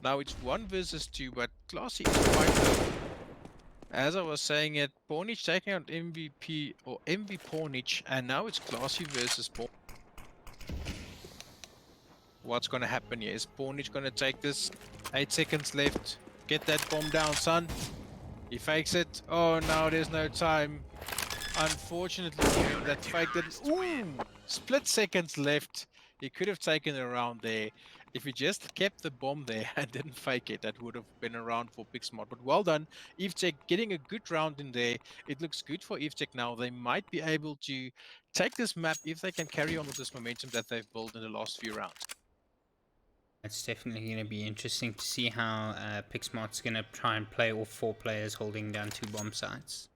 Now it's 1 versus 2, but Classy is quite low. As I was saying it, Pornich taking out MVP or MV Pornich, and now it's Classy versus Pornich. What's going to happen here? Is Pornich going to take this? 8 seconds left. Get that bomb down, son. He fakes it. Oh, now there's no time. Unfortunately, that fake didn't... Ooh! Split seconds left. He could have taken it around there. If he just kept the bomb there and didn't fake it, that would have been around for Big Smart. But well done. EveTech getting a good round in there. It looks good for EveTech now. They might be able to take this map if they can carry on with this momentum that they've built in the last few rounds. It's definitely going to be interesting to see how Pixmart's going to try and play all 4 players holding down 2 bomb sites.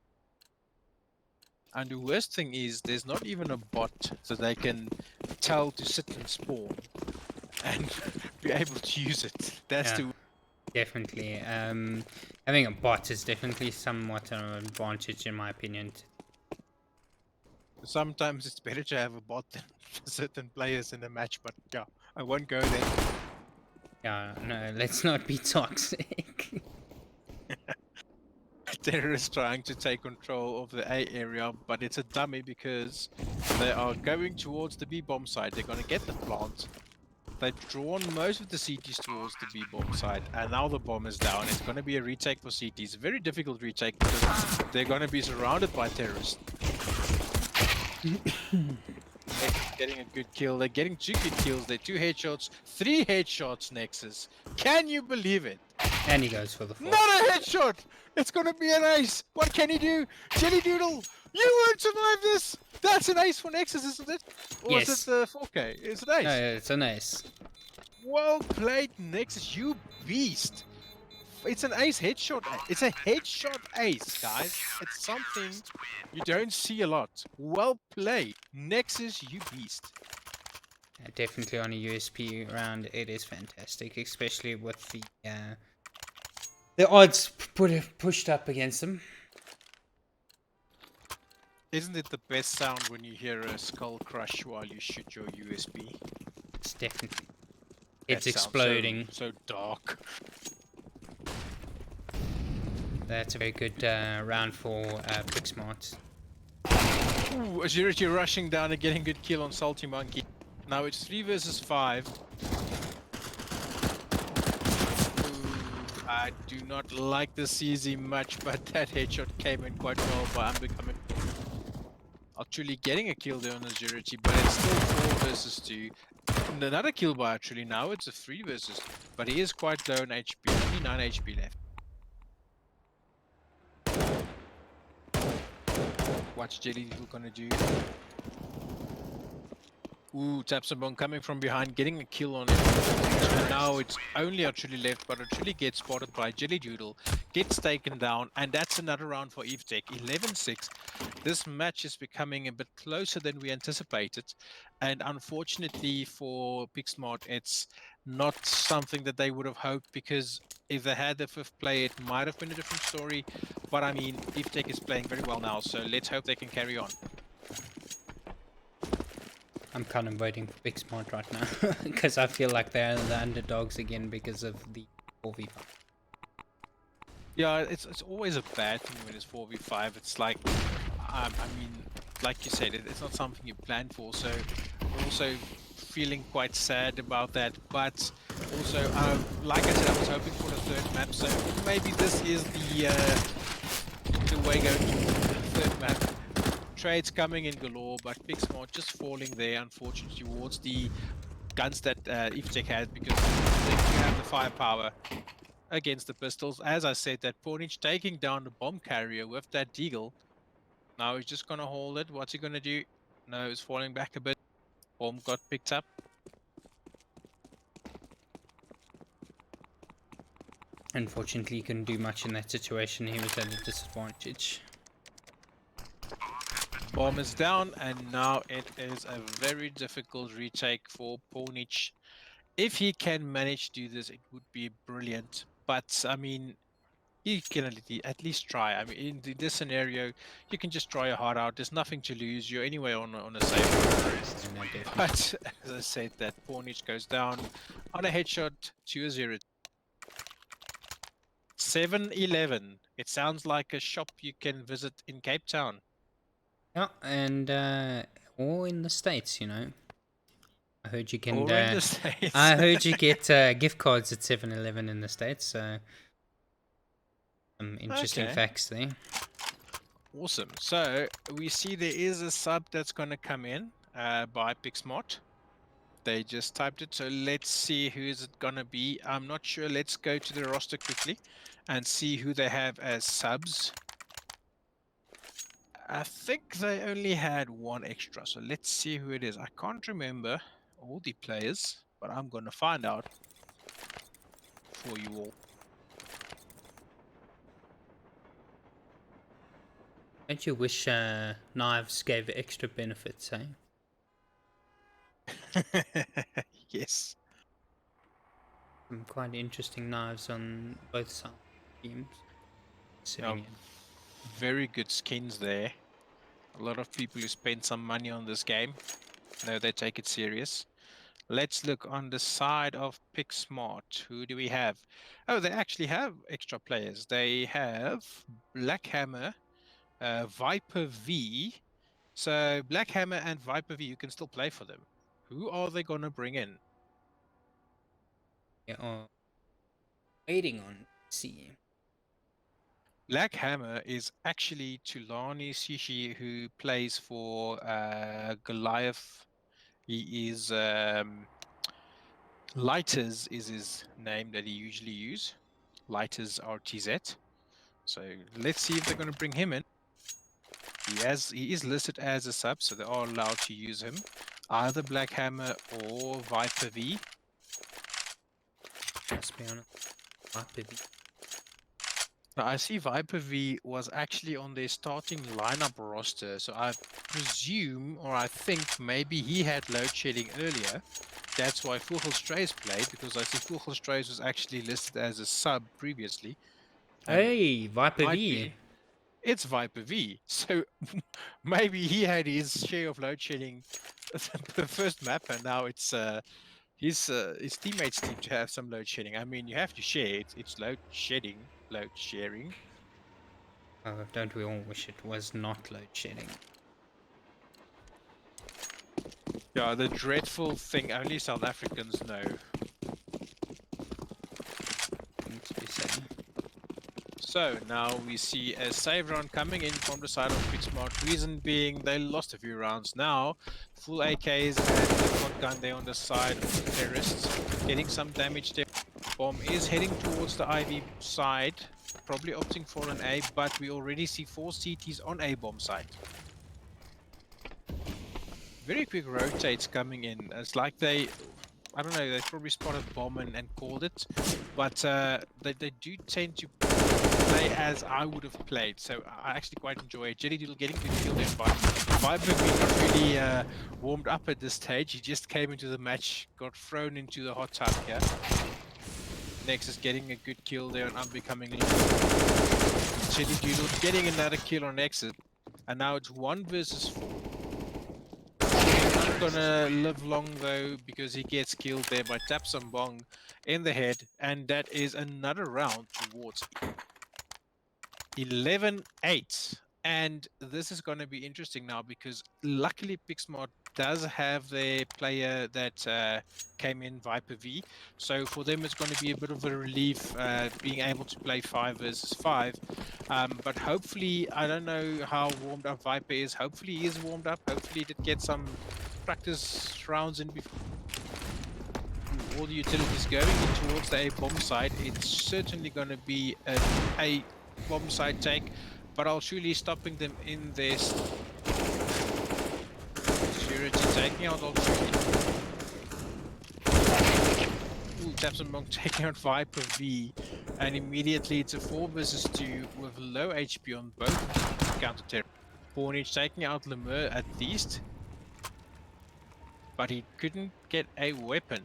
And the worst thing is, there's not even a bot that they can tell to sit and spawn and be able to use it. That's the... Definitely. Having a bot is definitely somewhat an advantage, in my opinion. Sometimes it's better to have a bot than certain players in a match, but yeah, I won't go there. Yeah, no, let's not be toxic. Terrorists trying to take control of the A area, but it's a dummy because they are going towards the B bomb site. They're going to get the plant. They've drawn most of the CTs towards the B bomb site, and now the bomb is down. It's going to be a retake for CTs. A very difficult retake because they're going to be surrounded by terrorists. Getting a good kill. They're getting 2 good kills. They're 2 headshots, 3 headshots. Nexus. Can you believe it? And he goes for the 4th. Not a headshot! It's gonna be an ace! What can he do? Jelly Doodle! You won't survive this! That's an ace for Nexus, isn't it? Or Yes. is it 4K? It's an ace. No, it's a nice. Well played, Nexus, you beast! It's an ace headshot. It's a headshot ace, guys. It's something you don't see a lot. Well played, Nexus, you beast. Definitely on a USP round, it is fantastic, especially with the odds pushed up against them. Isn't it the best sound when you hear a skull crush while you shoot your USB? It's definitely... That It's sounds exploding. So dark. That's a very good round for Pixmart. Ooh, Agility rushing down and getting good kill on Salty Monkey. Now it's 3 versus 5. Ooh, I do not like the CZ much, but that headshot came in quite well by Unbecoming. Actually getting a kill there on Azurity, but it's still 4 versus 2. And another kill by actually now it's a 3 versus 2, but he is quite low on HP, only 9 HP left. Watch Jelly gonna do. Ooh, Tapsabon coming from behind, getting a kill on him. And now it's only Archuli left, but Archuli gets spotted by Jelly Doodle, gets taken down, and that's another round for EveTech. 11-6. This match is becoming a bit closer than we anticipated. And unfortunately for PixSmart, it's not something that they would have hoped, because if they had the 5th play, it might have been a different story. But I mean, EveTech is playing very well now, so let's hope they can carry on. I'm kind of waiting for Big Smart right now because I feel like they're the underdogs again because of the 4v5. Yeah, it's always a bad thing when it's 4v5. It's like, I mean, like you said, it's not something you plan for. So also feeling quite sad about that. But also, like I said, I was hoping for the 3rd map. So maybe this is the way going to the 3rd map. Trades coming in galore, but PixSmart just falling there, unfortunately, towards the guns that EveTech had, because they do have the firepower against the pistols. As I said, that Pornich taking down the bomb carrier with that deagle. Now he's just gonna hold it. What's he gonna do? No, he's falling back a bit. Bomb got picked up. Unfortunately, he couldn't do much in that situation. He was at a disadvantage. Bomb is down, and now it is a very difficult retake for Pornich. If he can manage to do this, it would be brilliant. But I mean, you can at least try. I mean, in this scenario, you can just try your heart out. There's nothing to lose. You're anyway on a safe. No, definitely. But as I said, that Pornich goes down on a headshot to a 0. 7-11. It sounds like a shop you can visit in Cape Town. Yeah, and all in the States, you know. I heard you can. Or in the States. I heard you get gift cards at 7-Eleven in the States, so some interesting Okay. facts there. Awesome. So we see there is a sub that's going to come in by PixSmart. They just typed it, so let's see who is it going to be. I'm not sure. Let's go to the roster quickly and see who they have as subs. I think they only had 1 extra, so let's see who it is. I can't remember all the players, but I'm going to find out for you all. Don't you wish knives gave extra benefits, eh? Yes. Some quite interesting knives on both sides of teams. Sitting in. Very good skins there. A lot of people who spend some money on this game, no, they take it serious. Let's look on the side of PixSmart. Who do we have? Oh, they actually have extra players. They have Black Hammer, Viper V. So Black Hammer and Viper V, you can still play for them. Who are they gonna bring in? Yeah, waiting on see. Black Hammer is actually Tulani Sishi, who plays for Goliath. He is Lighters is his name that he usually use. Lighters RTZ. So let's see if they're going to bring him in. He is listed as a sub, so they are allowed to use him. Either Black Hammer or Viper V. Let's be honest. Viper V. Now, I see Viper V was actually on their starting lineup roster, so I presume, or I think maybe he had load shedding earlier. That's why Strays played, because I see Strays was actually listed as a sub previously. Hey, Viper V. It's Viper V, so maybe he had his share of load shedding the first map, and now it's his teammates seem to have some load shedding. I mean, you have to share. It's load shedding, load sharing. Oh, don't we all wish it was not load shedding? Yeah, the dreadful thing only South Africans know. Thing to be said. So now we see a save round coming in from the side of Pixmart. Reason being they lost a few rounds. Now full AKs and the shotgun there on the side of the terrorists, getting some damage there. Bomb is heading towards the Ivy side, probably opting for an A, but we already see 4 CTs on A bomb side. Very quick rotates coming in. It's like they, I don't know, they probably spotted bomb and called it, but they do tend to play as I would have played, so I actually quite enjoy it. Jelly Doodle getting good kill there, but Viper being not really warmed up at this stage. He just came into the match, got thrown into the hot tub here. Nexus getting a good kill there on Unbecoming. Jelly Doodle getting another kill on Nexus, and now it's 1 versus 4. Not gonna live long though, because he gets killed there by Tapsambong in the head, and that is another round towards 11-8. And this is going to be interesting now, because luckily Pixmart does have their player that came in, Viper V. So for them it's going to be a bit of a relief being able to play 5 versus 5. But hopefully, I don't know how warmed up Viper is. Hopefully he is warmed up. Hopefully he did get some practice rounds in before. All the utilities going in towards the A bomb side. It's certainly going to be a bomb side take, but I'll surely stopping them in this. Surety taking out all three. Tapsambong taking out Viper V, and immediately it's a 4 versus 2 with low HP on both counter terror. Bornage taking out Lemur at least, but he couldn't get a weapon.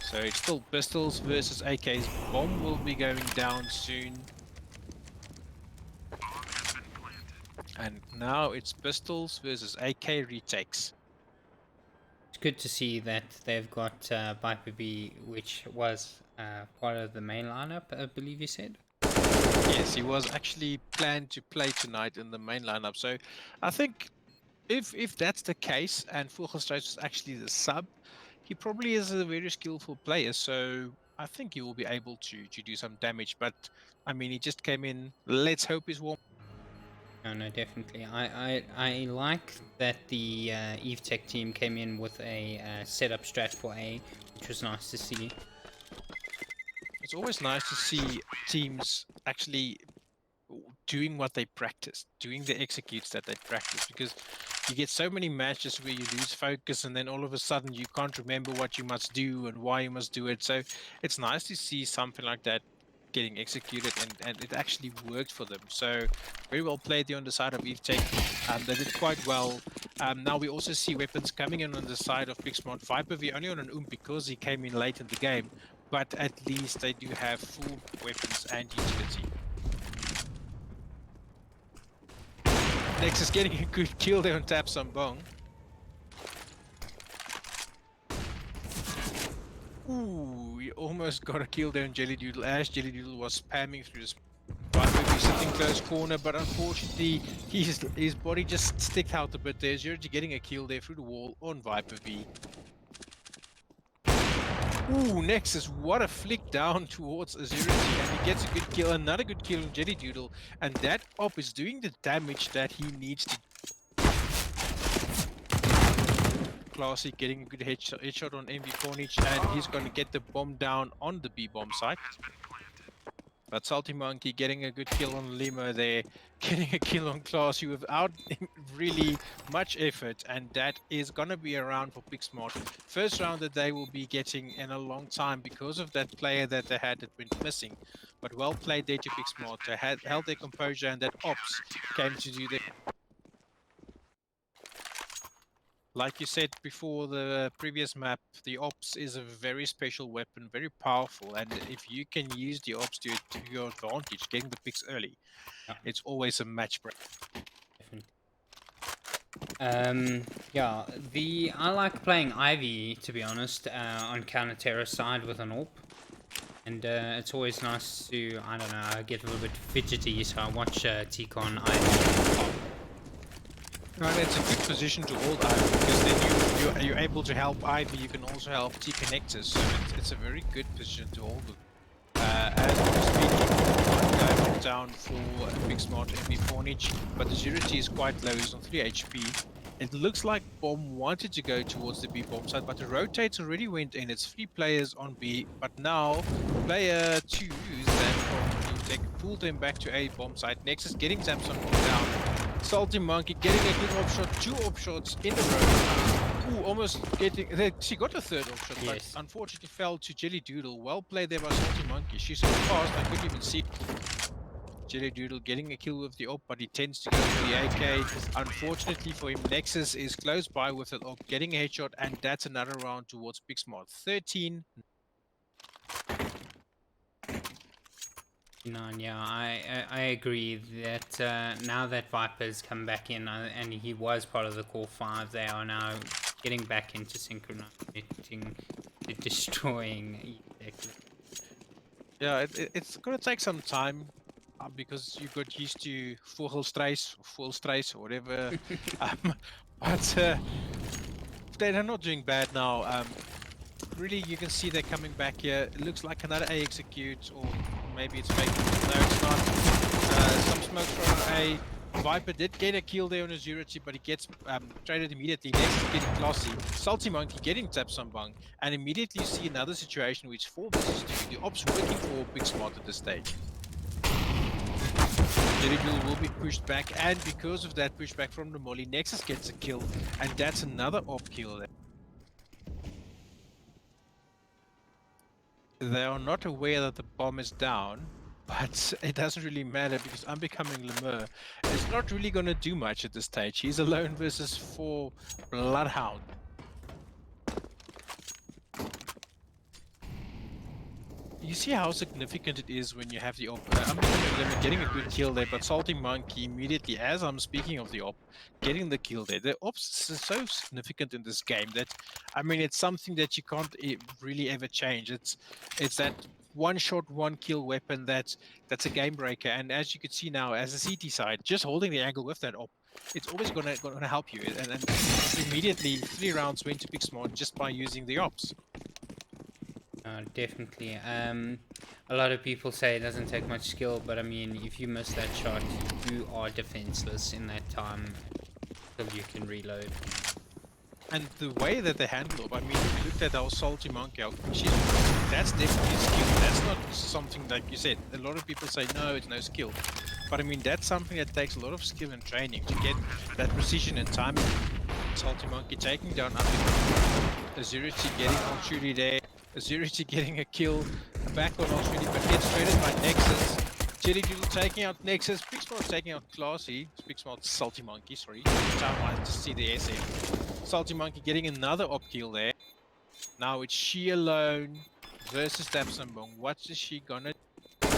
So it's still pistols versus AKs. Bomb will be going down soon. And now it's pistols versus AK retakes. It's good to see that they've got Viper B, which was part of the main lineup, I believe you said. Yes, he was actually planned to play tonight in the main lineup. So I think if that's the case, and Fulgenstraat was actually the sub, he probably is a very skillful player. So I think he will be able to do some damage. But I mean, he just came in. Let's hope he's warm. No, definitely. I like that the Eve Tech team came in with a setup strat for A, which was nice to see. It's always nice to see teams actually doing what they practice, doing the executes that they practice, because you get so many matches where you lose focus and then all of a sudden you can't remember what you must do and why you must do it. So it's nice to see something like that getting executed, and it actually worked for them. So very well played there on the side of Eve Tech. They did quite well. Now we also see weapons coming in on the side of Pixmart. Viper V only on an because he came in late in the game, but at least they do have full weapons and utility. Nexus getting a good kill there on Tapsambong. Ooh, we almost got a kill there on Jelly Doodle as Jelly Doodle was spamming through this. Viper sitting close corner, but unfortunately his body just sticked out a bit there. Zurich getting a kill there through the wall on Viper V. Ooh, Nexus, what a flick down towards Azurity, and he gets a good kill, another good kill on Jelly Doodle, and that op is doing the damage that he needs to. Classy getting a good headshot on MV Corniche, and he's going to get the bomb down on the B bomb site. But Salty Monkey getting a good kill on Limo there, getting a kill on Classy without really much effort, and that is going to be a round for Pixmart. First round that they will be getting in a long time because of that player that they had that went missing. But well played there to Pixmart. They had held their composure, and that Ops came to do their... Like you said before the previous map, the Ops is a very special weapon, very powerful, and if you can use the Ops to your advantage, getting the picks early, it's always a match break. Yeah, I like playing Ivy, to be honest, on counter terror side with an AWP. And it's always nice to, I don't know, get a little bit fidgety, so I watch T-Con Ivy. And it's a good position to hold Ivy, because then you're able to help Ivy, you can also help T-Connectors, so it's a very good position to hold them. As we're speaking, one guy down for Big Smart MB Pornage, but the Zurity is quite low. He's on 3 HP. It looks like Bomb wanted to go towards the B bomb side, but the rotates already went in. It's 3 players on B, but now player 2 is that from Tech pulled him back to A bomb side. Nexus getting Samson down. Salty Monkey getting a good offshot, 2 offshots in a row. Ooh, almost getting. She got a third offshot, Yes. but unfortunately fell to Jelly Doodle. Well played there by Salty Monkey. She's so fast, I couldn't even see. Jelly Doodle getting a kill with the op, but he tends to go for the AK. Unfortunately for him, Nexus is close by with an op, getting a headshot, and that's another round towards Big Smart. 13. 9, yeah, I agree that now that Viper's come back in and he was part of the core 5, they are now getting back into synchronizing, destroying. Yeah, it's going to take some time because you got used to full strays, or whatever. But they're not doing bad now. Really, you can see they're coming back here. It looks like another A execute, or maybe it's fake. No, it's not. Some smoke from A. Viper did get a kill there on Azurity, but he gets traded immediately. Next is getting Glossy. Salty Monkey getting Tapsambang, and immediately you see another situation which 4 versus 2. The ops working for Big Smart at this stage. Jerigul will be pushed back, and because of that pushback from the Molly, Nexus gets a kill, and that's another op kill there. They are not aware that the bomb is down, but it doesn't really matter because Unbecoming Lemur is not really going to do much at this stage. He's alone versus 4 Bloodhound. You see how significant it is when you have the op. Unbecoming Lemur getting a good kill there, but Salty Monkey immediately, as I'm speaking of the op, getting the kill there. The ops is so significant in this game that, I mean, it's something that you can't really ever change. It's that one shot, one kill weapon that's a game breaker. And as you can see now, as a CT side, just holding the angle with that op, it's always gonna help you. And immediately 3 rounds went to Big Smart just by using the ops. Definitely. A lot of people say it doesn't take much skill, but I mean, if you miss that shot, you are defenseless in that time until you can reload. And the way that they handle it, I mean, if you looked at our Salty Monkey, that's definitely skill. That's not something like you said. A lot of people say, no, it's no skill. But I mean, that's something that takes a lot of skill and training to get that precision and timing. Salty Monkey taking down Azurity getting on Shuri there. Azurity getting a kill. Back on Shuri, but gets traded by Nexus. Jelly Doodle taking out Nexus. Big Smart taking out Classy. Big Smart Salty Monkey, sorry. Time I just see the SF. Salty Monkey getting another op kill there. Now it's she alone versus Tapsambong. What is she gonna do?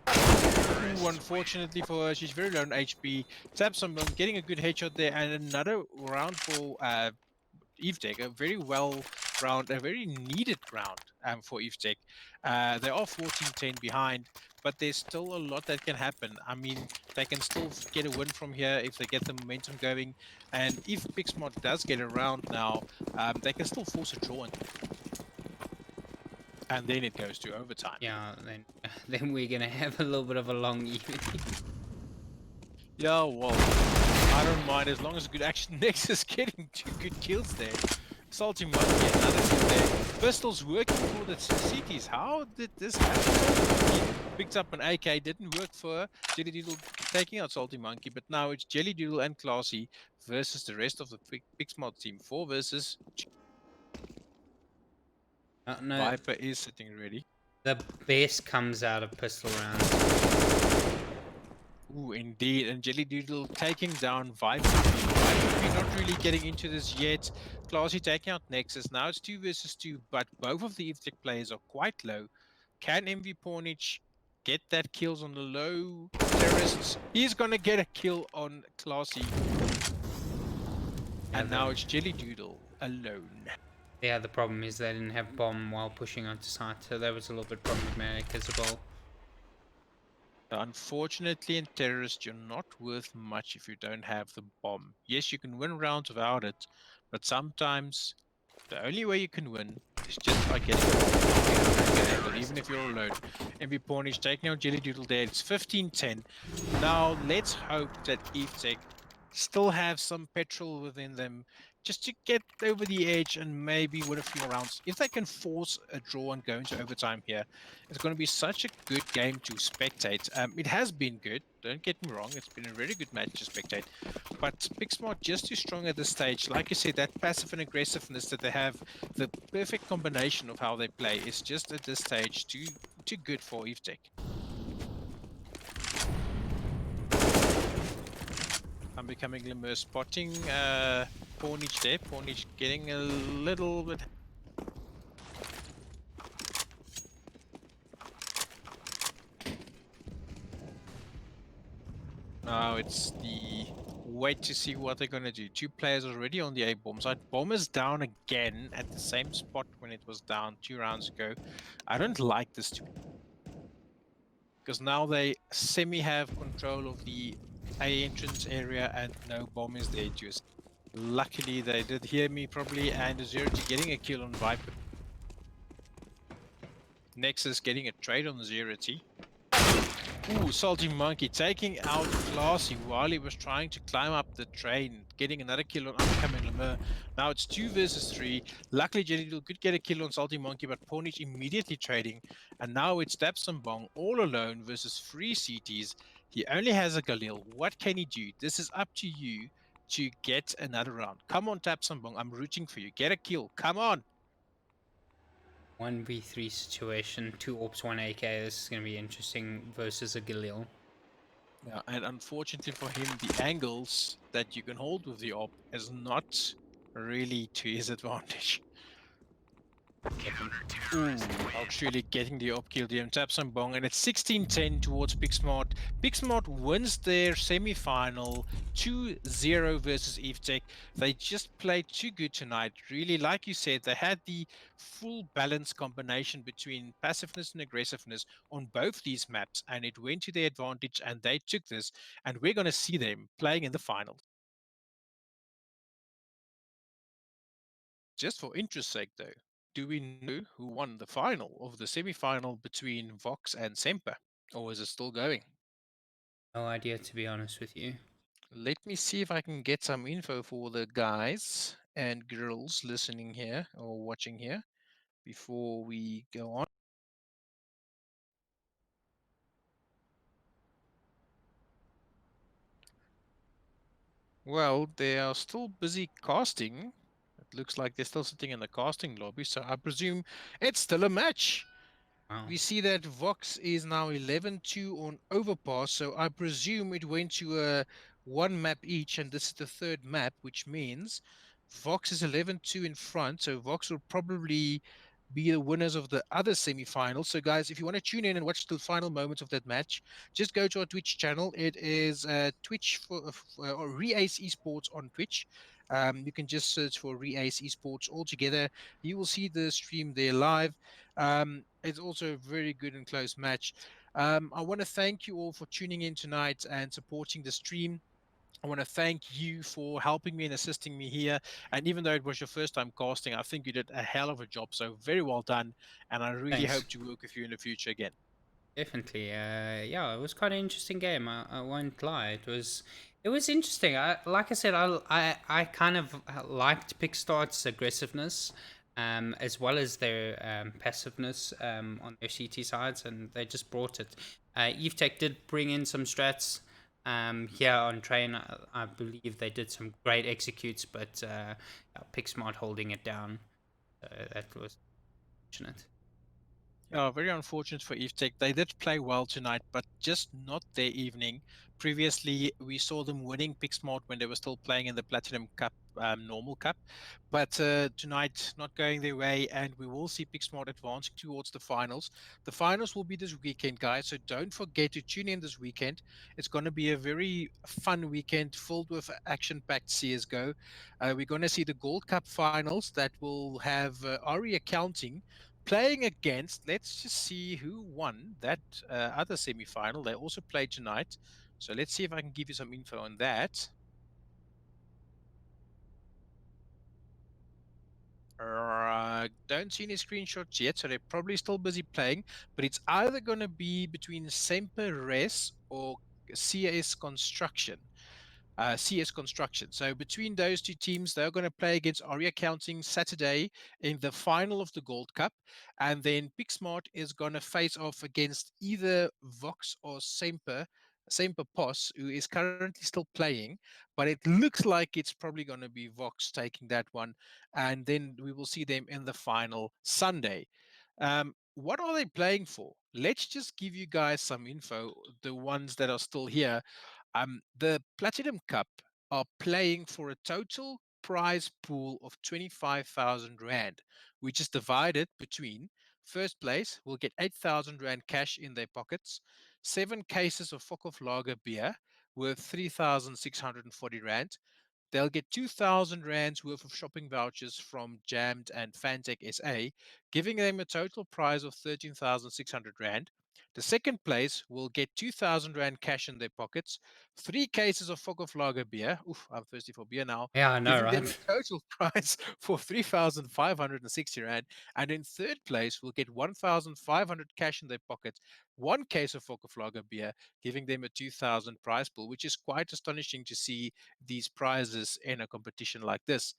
Ooh, unfortunately for her, she's very low on HP. Tapsambong getting a good headshot there, and another round for EveTech, a very well round, a very needed round for EveTech. They are 14-10 behind, but there's still a lot that can happen. I mean, they can still get a win from here if they get the momentum going. And if Big Smart does get a round now, they can still force a draw. And then it goes to overtime. Yeah, then we're gonna have a little bit of a long evening. Yeah, well, I don't mind as long as good action. Nexus getting 2 good kills there. Salty Monkey, another kill there. Pistol's working for the CTs. How did this happen? He picked up an AK, didn't work for her. Jelly Doodle taking out Salty Monkey, but now it's Jelly Doodle and Classy versus the rest of the Big Smart team. 4 versus No, Viper is sitting ready. the best comes out of pistol rounds. Ooh, indeed. And Jelly Doodle taking down Viper. Viper not really getting into this yet. Classy taking out Nexus. Now it's 2 versus 2, but both of the EveTech players are quite low. Can MV Pornage get that kills on the low terrorists? He's gonna get a kill on Classy. And now it's Jelly Doodle alone. Yeah, the problem is they didn't have bomb while pushing onto site, so that was a little bit problematic as well. Unfortunately, in Terrorist, you're not worth much if you don't have the bomb. Yes, you can win rounds without it, but sometimes The only way you can win is just by getting a angle, even if you're alone. MB Pornish taking out Jelly Doodle there. It's 15-10. Now let's hope that EveTech still have some petrol within them just to get over the edge and maybe win a few more rounds. If they can force a draw and go into overtime here, it's going to be such a good game to spectate. It has been good. Don't get me wrong. It's been a very good match to spectate. But Pixmart just too strong at this stage. Like you said, that passive and aggressiveness that they have, the perfect combination of how they play is just at this stage too good for EveTech. I'm becoming Lemur spotting Pornage there. Pornage getting a little bit. Now it's the wait to see what they're going to do. Two players already on the A bomb side. Bomb is down again at the same spot when it was down 2 rounds ago. I don't like this too, because now they semi have control of the A entrance area and no bomb is there to us. Luckily they did hear me probably, and Zerity getting a kill on Viper. Nexus getting a trade on Zerity. Ooh, Salty Monkey taking out Classy while he was trying to climb up the train, getting another kill on upcoming Lemur. Now it's 2 versus 3. Luckily, Jelly Doodle could get a kill on Salty Monkey, but Pornage immediately trading. And now it's Bong all alone versus 3 CTs. He only has a Galil. What can he do? This is up to you to get another round. Come on, Bong. I'm rooting for you. Get a kill. Come on. 1v3 situation, 2 ops, 1 AK. This is going to be interesting versus a Galil. Yeah, and unfortunately for him, the angles that you can hold with the op is not really to his advantage. Ooh, actually getting the op kill DM taps on Bong, and it's 16-10 towards Pixmart. Pixmart wins their semi-final 2-0 versus EveTech. They just played too good tonight. Really, like you said, they had the full balance combination between passiveness and aggressiveness on both these maps, and it went to their advantage, and they took this, and we're going to see them playing in the final. Just for interest's sake, though, do we know who won the final of the semi-final between Vox and Semper? Or is it still going? No idea, to be honest with you. Let me see if I can get some info for the guys and girls listening here or watching here before we go on. Well, they are still busy casting. It looks like they're still sitting in the casting lobby, so I presume it's still a match. Wow. We see that Vox is now 11-2 on Overpass, so I presume it went to a 1 map each, and this is the 3rd map, which means Vox is 11-2 in front, so Vox will probably be the winners of the other semi-final. So guys, if you want to tune in and watch the final moments of that match, just go to our Twitch channel. It is Twitch or Reace Esports on Twitch. You can just search for Reace Esports altogether. You will see the stream there live. It's also a very good and close match. I want to thank you all for tuning in tonight and supporting the stream. I want to thank you for helping me and assisting me here. And even though it was your first time casting, I think you did a hell of a job. So very well done. And I really Thanks. hope to work with you in the future again. Definitely. Yeah, it was quite an interesting game. I won't lie. It was interesting. Like I said, I kind of liked Pickstart's aggressiveness, as well as their passiveness on their CT sides, and they just brought it. Eve Tech did bring in some strats here on train. I believe they did some great executes, but Picksmart holding it down. That was fortunate. Very unfortunate for EveTech. They did play well tonight, but just not their evening. Previously, we saw them winning Pixmart when they were still playing in the Platinum Cup, normal cup. But tonight, not going their way, and we will see Pixmart advancing towards the finals. The finals will be this weekend, guys, so don't forget to tune in this weekend. It's going to be a very fun weekend filled with action-packed CSGO. We're going to see the Gold Cup finals that will have Ari Accounting playing against, let's just see who won that other semi-final. They also played tonight, so let's see if I can give you some info on that. Don't see any screenshots yet, so they're probably still busy playing. But it's either going to be between Semper Res or CS Construction. CS Construction. So between those two teams, they're going to play against Aria Counting Saturday in the final of the Gold Cup, and then Pixmart is going to face off against either Vox or Semper Pos, who is currently still playing, but it looks like it's probably going to be Vox taking that one, and then we will see them in the final Sunday. What are they playing for? Let's just give you guys some info, the ones that are still here. The Platinum Cup are playing for a total prize pool of 25,000 Rand, which is divided between first place will get 8,000 Rand cash in their pockets, 7 cases of Fokov Lager beer worth 3,640 Rand. They'll get 2,000 Rands worth of shopping vouchers from Jammed and Fantech SA, giving them a total prize of 13,600 Rand. The second place will get 2,000 Rand cash in their pockets, 3 cases of Fokov Lager beer. Oof, I'm thirsty for beer now. Yeah, I know, Giving them right? a total prize for 3,560 Rand. And in third place, will get 1,500 cash in their pockets, 1 case of Fokov Lager beer, giving them a 2,000 prize pool, which is quite astonishing to see these prizes in a competition like this.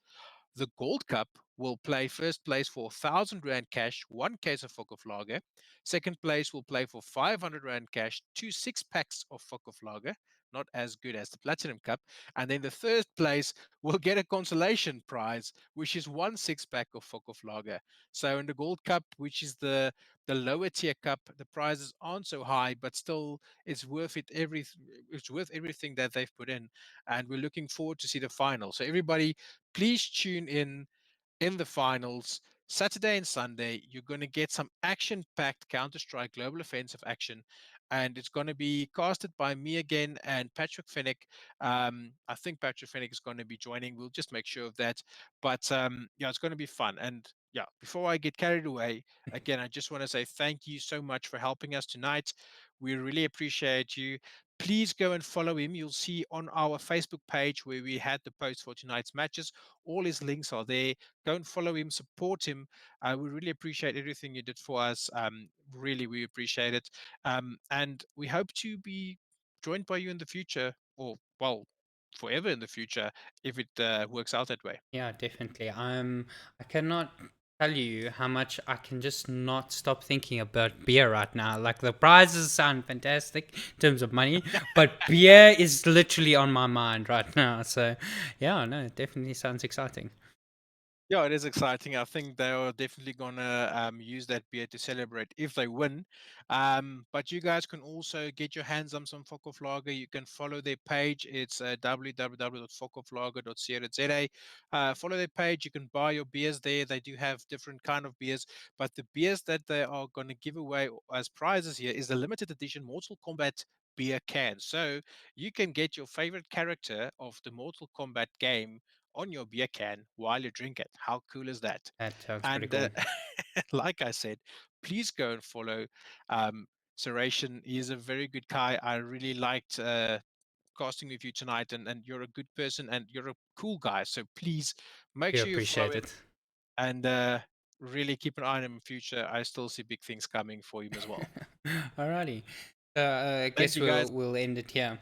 The Gold Cup will play first place for 1,000 Rand cash, 1 case of Fokov Lager. Second place will play for 500 Rand cash, 2 6 packs of Fokov Lager. Not as good as the Platinum Cup. And then the third place will get a consolation prize, which is 1 6 pack of Fokov Lager. So in the Gold Cup, which is the lower tier cup, the prizes aren't so high, but still it's worth everything that they've put in. And we're looking forward to see the final. So everybody, please tune in the finals. Saturday and Sunday, you're going to get some action packed Counter Strike Global Offensive action. And it's going to be casted by me again and Patrick Fennick. I think Patrick Fennick is going to be joining. We'll just make sure of that. But yeah, it's going to be fun. And yeah, before I get carried away, again, I just want to say thank you so much for helping us tonight. We really appreciate you. Please go and follow him. You'll see on our Facebook page where we had the post for tonight's matches. All his links are there. Go and follow him, support him. We really appreciate everything you did for us. Really, we appreciate it. And we hope to be joined by you in the future, or well, forever in the future, if it works out that way. Yeah, definitely. I cannot tell you how much I can just not stop thinking about beer right now. Like the prizes sound fantastic in terms of money, but beer is literally on my mind right now. So, yeah, no, it definitely sounds exciting. Yeah, it is exciting. I think they are definitely gonna use that beer to celebrate if they win. But you guys can also get your hands on some Fokov Lager. You can follow their page. It's www.fokovlager.co.za. Follow their page. You can buy your beers there. They do have different kind of beers, but the beers that they are going to give away as prizes here is the limited edition Mortal Kombat beer can. So you can get your favorite character of the Mortal Kombat game on your beer can while you drink it. How cool is that? That sounds pretty And cool. like I said, please go and follow Saration. He is a very good guy. I really liked casting with you tonight, and you're a good person and you're a cool guy. So please make We sure you follow appreciate him it. and really keep an eye on him in future. I still see big things coming for him as well. Alrighty. So, I Thank guess you guys. we'll end it here.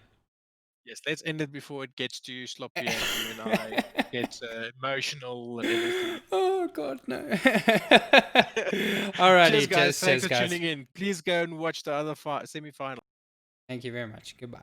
Yes, let's end it before it gets too sloppy and you and I get emotional and everything. Oh God, no. Cheers, Alrighty, guys. Thanks cheers, for guys. tuning in. Please go and watch the other semi final. Thank you very much. Goodbye.